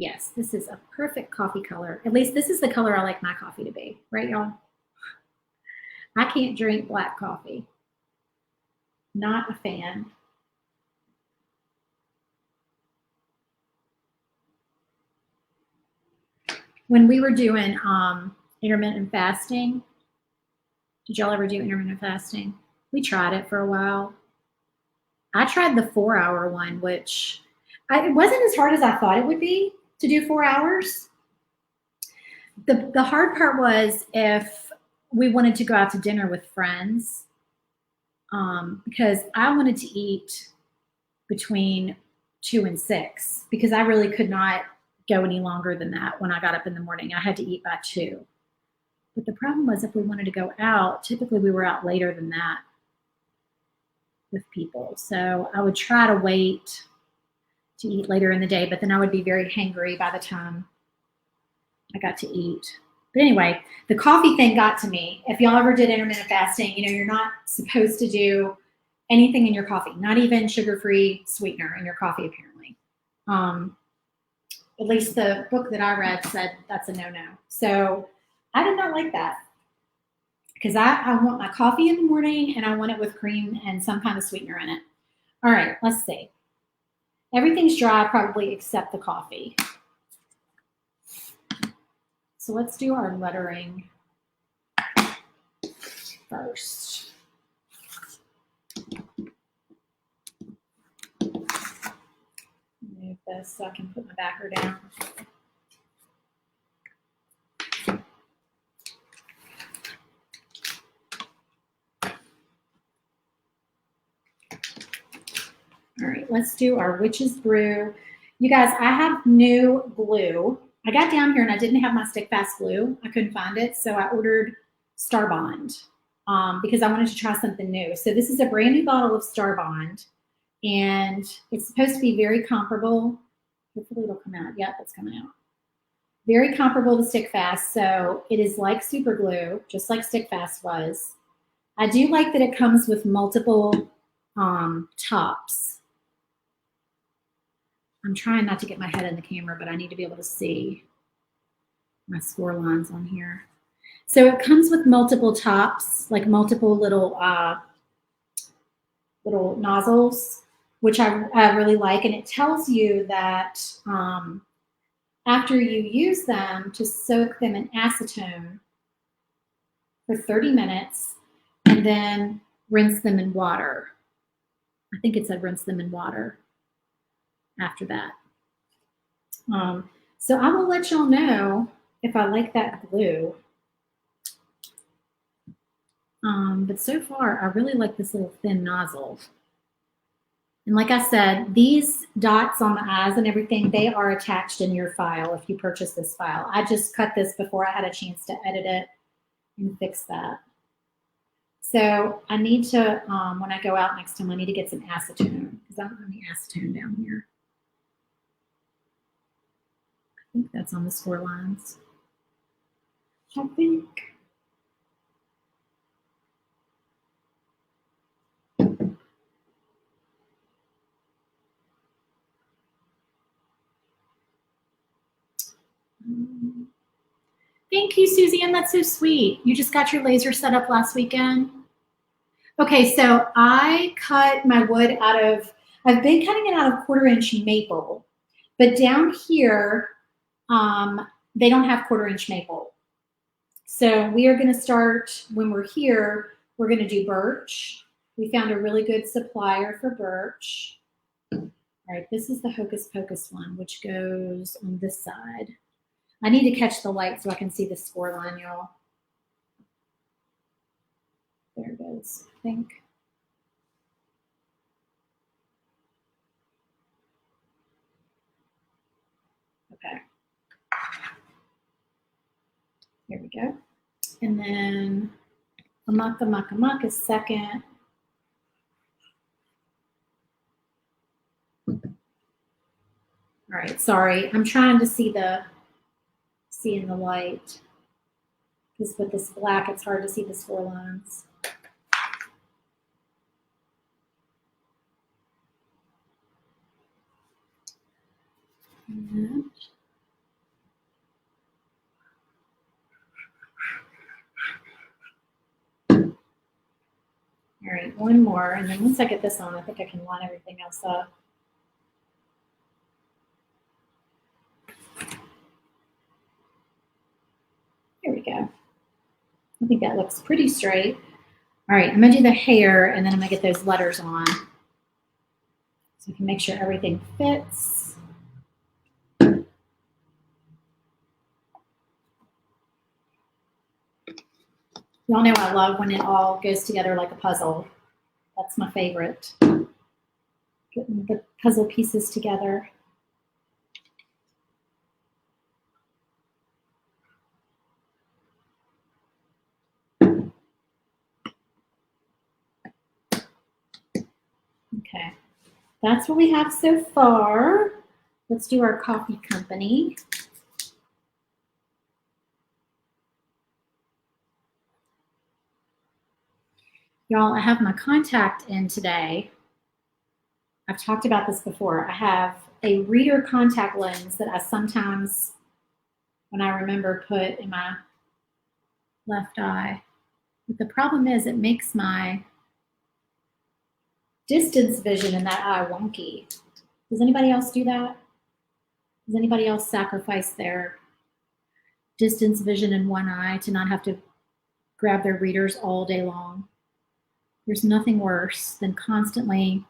Speaker 1: Yes, this is a perfect coffee color. At least this is the color I like my coffee to be, right, y'all? I can't drink black coffee. Not a fan. When we were doing intermittent fasting, did y'all ever do intermittent fasting? We tried it for a while. I tried the 4-hour one, which it wasn't as hard as I thought it would be to do 4 hours. The hard part was if we wanted to go out to dinner with friends, because I wanted to eat between 2 and 6 because I really could not go any longer than that when I got up in the morning. I had to eat by 2. But the problem was if we wanted to go out, typically we were out later than that with people. So I would try to wait to eat later in the day, but then I would be very hangry by the time I got to eat. But anyway, the coffee thing got to me. If y'all ever did intermittent fasting, you know, you're not supposed to do anything in your coffee, not even sugar-free sweetener in your coffee, apparently. At least the book that I read said that's a no-no. So I did not like that because I want my coffee in the morning and I want it with cream and some kind of sweetener in it. All right, let's see. Everything's dry, probably except the coffee. So let's do our lettering first. Move this so I can put my backer down. All right, let's do our Witch's Brew. You guys, I have new glue. I got down here and I didn't have my stick fast glue. I couldn't find it, so I ordered Star Bond because I wanted to try something new. So this is a brand new bottle of Star Bond, and it's supposed to be very comparable. Hopefully it'll come out. Yep, it's coming out. Very comparable to Stick Fast. So it is like super glue, just like Stick Fast was. I do like that it comes with multiple tops. I'm trying not to get my head in the camera, but I need to be able to see my score lines on here. So it comes with multiple tops, like multiple little nozzles, which I really like. And it tells you that after you use them, to soak them in acetone for 30 minutes and then rinse them in water. I think it said rinse them in water after that. So I will let y'all know if I like that glue. But so far, I really like this little thin nozzle. And like I said, these dots on the eyes and everything, they are attached in your file if you purchase this file. I just cut this before I had a chance to edit it and fix that. So I need to, when I go out next time, I need to get some acetone because I don't have any acetone down here. I think that's on the score lines. I think. Thank you, Suzanne. That's so sweet. You just got your laser set up last weekend? Okay, so I cut my wood out of, I've been cutting it out of 1/4-inch maple, but down here, they don't have 1/4-inch maple. So we are going to start, when we're here, we're going to do birch. We found a really good supplier for birch. All right, this is the Hocus Pocus one, which goes on this side. I need to catch the light so I can see the score line, y'all. There it goes, I think. Okay. Here we go. And then amok, amok, amok is second. All right, sorry. I'm trying to see in the light. Because with this black, it's hard to see the score lines. And all right, one more, and then once I get this on, I think I can line everything else up. There we go. I think that looks pretty straight. All right, I'm gonna do the hair, and then I'm gonna get those letters on. So I can make sure everything fits. Y'all know I love when it all goes together like a puzzle. That's my favorite. Getting the puzzle pieces together. Okay, that's what we have so far. Let's do our coffee company. Y'all, I have my contact in today. I've talked about this before. I have a reader contact lens that I sometimes, when I remember, put in my left eye. But the problem is it makes my distance vision in that eye wonky. Does anybody else do that? Does anybody else sacrifice their distance vision in one eye to not have to grab their readers all day long? There's nothing worse than constantly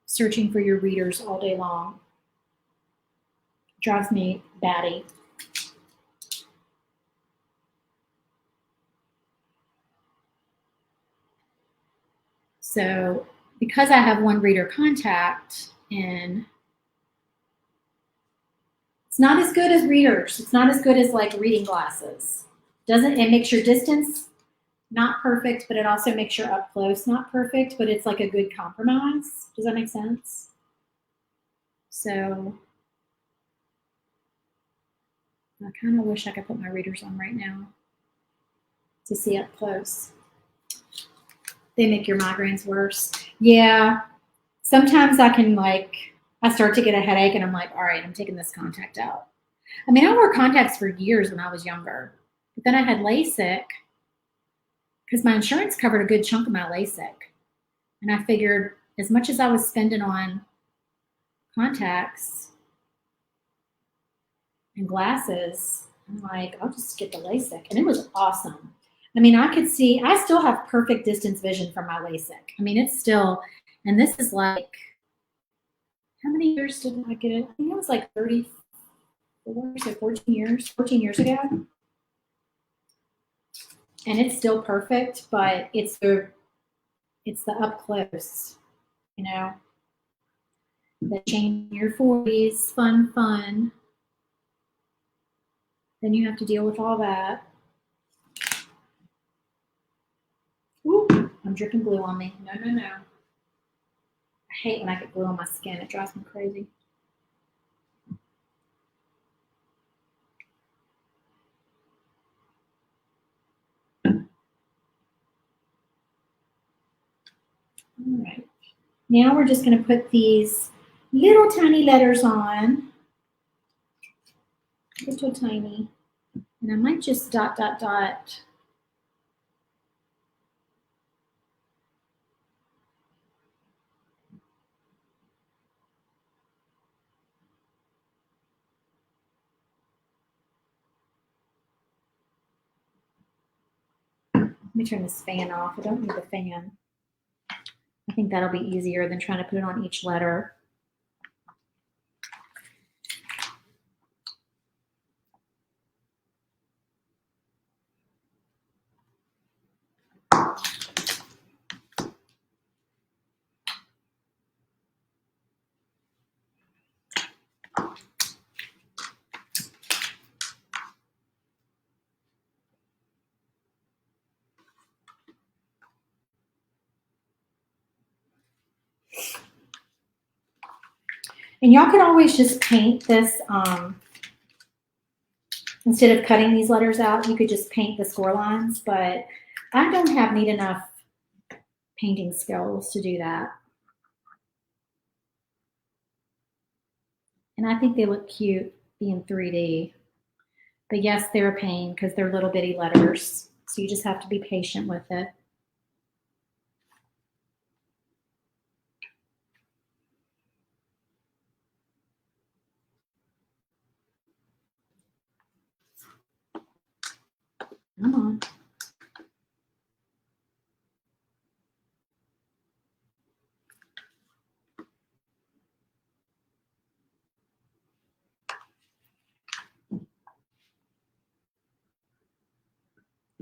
Speaker 1: searching for your readers all day long. It drives me batty. So because I have one reader contact, and it's not as good as readers. It's not as good as like reading glasses. It makes your distance not perfect, but it also makes your up close not perfect, but it's like a good compromise. Does that make sense? So I kind of wish I could put my readers on right now to see up close. They make your migraines worse. Yeah, sometimes I start to get a headache and I'm like, all right, I'm taking this contact out. I mean, I wore contacts for years when I was younger, but then I had LASIK because my insurance covered a good chunk of my LASIK. And I figured as much as I was spending on contacts and glasses, I'm like, I'll just get the LASIK. And it was awesome. I mean, I could see, I still have perfect distance vision from my LASIK. I mean, it's still, and this is like, how many years did I get it? I think it was like 34, so 14 years ago. And it's still perfect, but it's the up close. you know, the change in your 40s, fun. Then you have to deal with all that. Ooh, I'm dripping glue on me. No. I hate when I get glue on my skin. It drives me crazy. All right. Now we're just going to put these little tiny letters on. Little tiny. And I might just dot. Let me turn this fan off. I don't need the fan. I think that'll be easier than trying to put it on each letter. And y'all could always just paint this, instead of cutting these letters out, you could just paint the score lines, but I don't have neat enough painting skills to do that. And I think they look cute being 3D. But yes, they're a pain because they're little bitty letters. So you just have to be patient with it. Come on.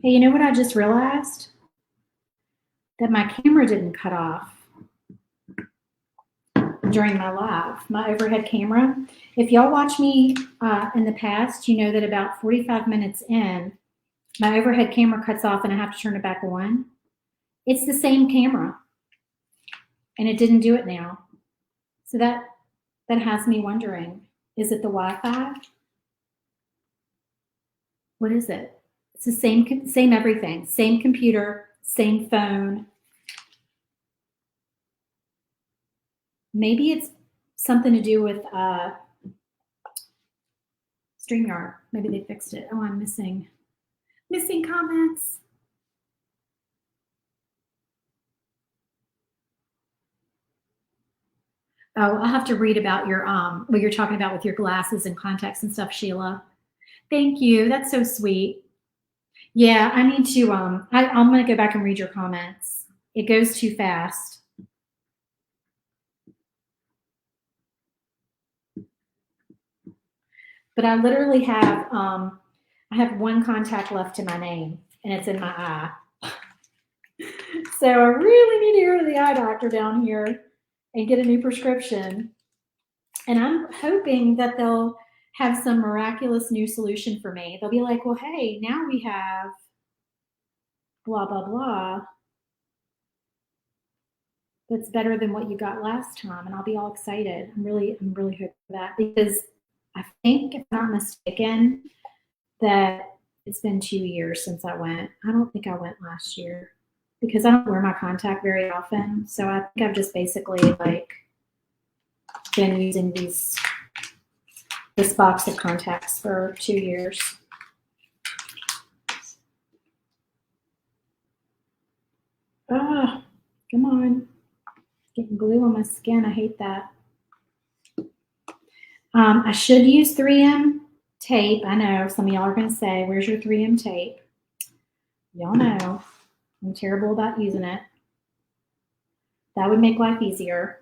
Speaker 1: Hey, you know what I just realized? That my camera didn't cut off during my live, my overhead camera. If y'all watch me in the past, you know that about 45 minutes in, my overhead camera cuts off and I have to turn it back on. It's the same camera, and it didn't do it now. So that has me wondering, is it the Wi-Fi? What is it? It's the same everything, same computer, same phone. Maybe it's something to do with StreamYard. Maybe they fixed it. Oh, I'm missing comments. Oh, I'll have to read about your what you're talking about with your glasses and contacts and stuff, Sheila. Thank you. That's so sweet. Yeah, I need to I'm gonna go back and read your comments. It goes too fast. But I literally have I have one contact left in my name, and it's in my eye. So I really need to go to the eye doctor down here and get a new prescription. And I'm hoping that they'll have some miraculous new solution for me. They'll be like, well, hey, now we have blah, blah, blah. That's better than what you got last time. And I'll be all excited. I'm really hoping for that, because I think, if I'm not mistaken, that it's been 2 years since I went. I don't think I went last year because I don't wear my contact very often. So I think I've just basically like been using this box of contacts for 2 years. Ah, come on. Getting glue on my skin. I hate that. I should use 3M tape. I know some of y'all are going to say, where's your 3M tape? Y'all know I'm terrible about using it. That would make life easier.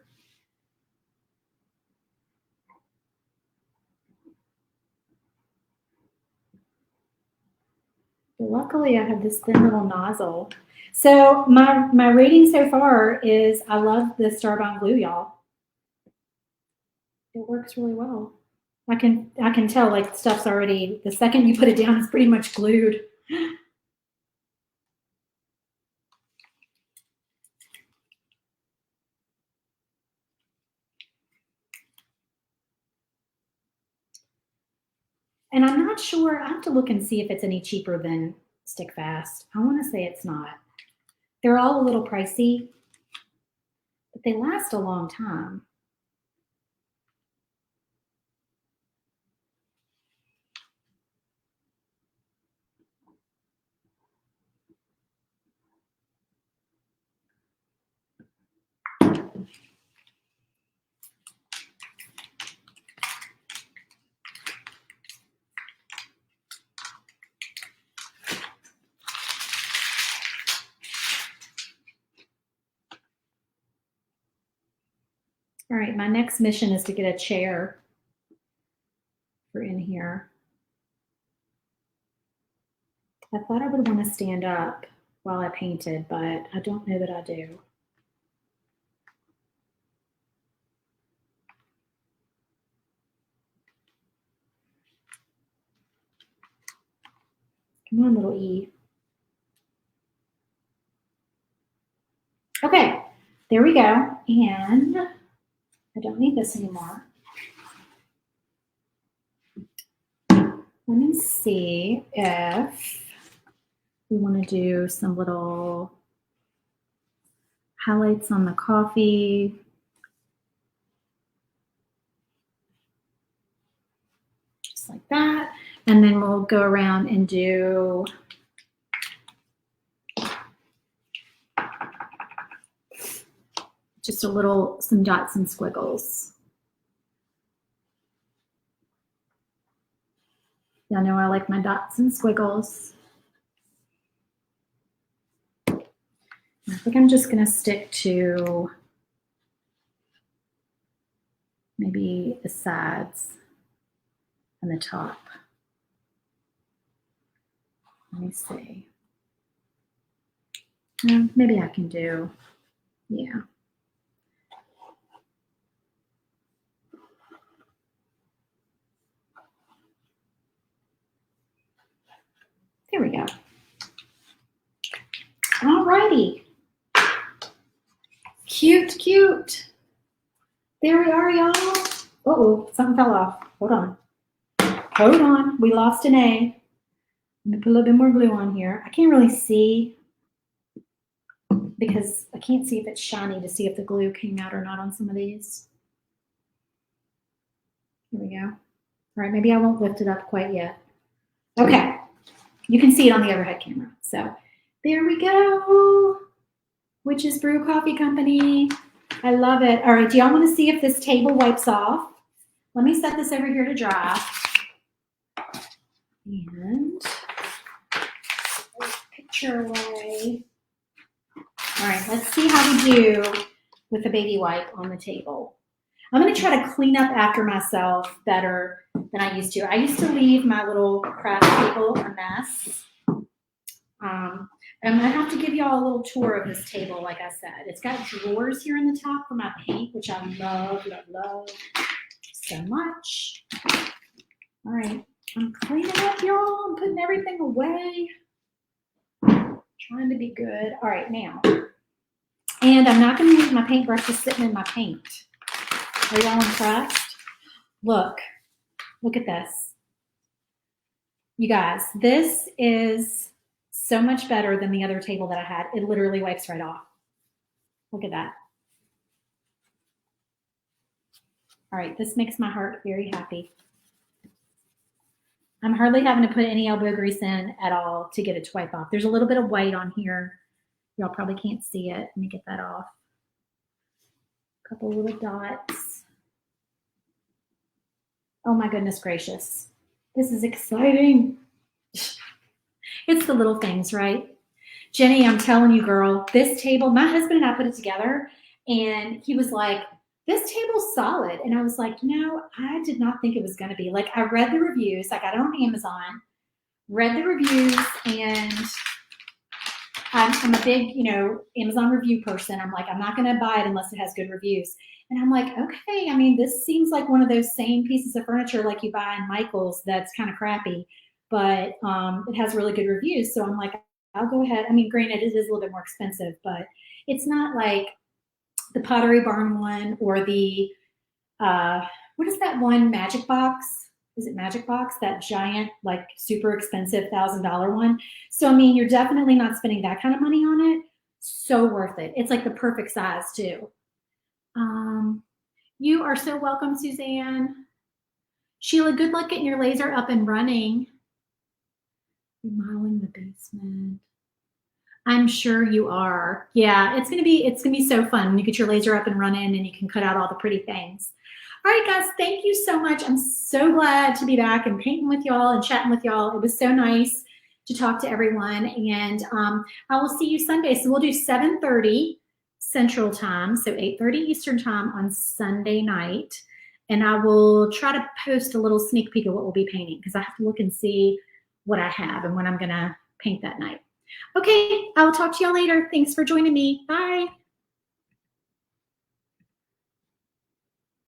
Speaker 1: The luckily I have this thin little nozzle. So my rating so far is I love the Starbond glue, y'all. It works really well. I can tell like stuff's already, the second you put it down, it's pretty much glued. And I'm not sure, I have to look and see if it's any cheaper than Stick Fast. I want to say it's not. They're all a little pricey, but they last a long time. All right, my next mission is to get a chair for in here. I thought I would want to stand up while I painted, but I don't know that I do. Come on, little E. Okay, there we go. And I don't need this anymore. Let me see if we want to do some little highlights on the coffee. Just like that. And then we'll go around and do just some dots and squiggles. Y'all know I like my dots and squiggles. I think I'm just gonna stick to maybe the sides and the top. Let me see. Maybe I can do, yeah. There we go. All righty. Cute, cute. There we are, y'all. Uh-oh, something fell off. Hold on. Hold on. We lost an A. I'm going to put a little bit more glue on here. I can't really see because I can't see if it's shiny to see if the glue came out or not on some of these. Here we go. All right, maybe I won't lift it up quite yet. Okay. You can see it on the overhead camera. So there we go. Witch's Brew Coffee Company. I love it. All right, do y'all want to see if this table wipes off? Let me set this over here to dry. And picture away. All right, let's see how we do with the baby wipe on the table. I'm going to try to clean up after myself better than I used to. I used to leave my little craft table a mess. And I'm going to have to give y'all a little tour of this table, like I said. It's got drawers here in the top for my paint, which I love, love, love so much. All right, I'm cleaning up, y'all. I'm putting everything away. Trying to be good. All right, now. And I'm not going to use my paintbrush just sitting in my paint. Are y'all impressed? Look at this. You guys, this is so much better than the other table that I had. It literally wipes right off. Look at that. All right, this makes my heart very happy. I'm hardly having to put any elbow grease in at all to get it to wipe off. There's a little bit of white on here. Y'all probably can't see it. Let me get that off. A couple little dots. Oh my goodness gracious. This is exciting. It's the little things, right? Jenny, I'm telling you, girl, this table, my husband and I put it together, and he was like, this table's solid. And I was like, no, I did not think it was going to be. Like, I read the reviews. I got it on Amazon. read the reviews, and I'm a big, Amazon review person. I'm like, I'm not going to buy it unless it has good reviews. And I'm like, okay, I mean, this seems like one of those same pieces of furniture like you buy in Michael's that's kind of crappy, but it has really good reviews. So I'm like, I'll go ahead. I mean, granted, it is a little bit more expensive, but it's not like the Pottery Barn one or the, what is that one, Magic Box? Is it Magic Box? That giant, like super expensive $1,000 one. So, I mean, you're definitely not spending that kind of money on it. So worth it. It's like the perfect size too. You are so welcome, Suzanne. Sheila, good luck getting your laser up and running. Remodeling the basement. I'm sure you are. Yeah, it's gonna be so fun when you get your laser up and running and you can cut out all the pretty things. All right, guys, thank you so much. I'm so glad to be back and painting with y'all and chatting with y'all. It was so nice to talk to everyone, and I will see you Sunday. So we'll do 7:30 Central Time, so 8:30 Eastern Time on Sunday night, and I will try to post a little sneak peek of what we'll be painting because I have to look and see what I have and when I'm gonna paint that night. Okay, I will talk to y'all later. Thanks for joining me. Bye.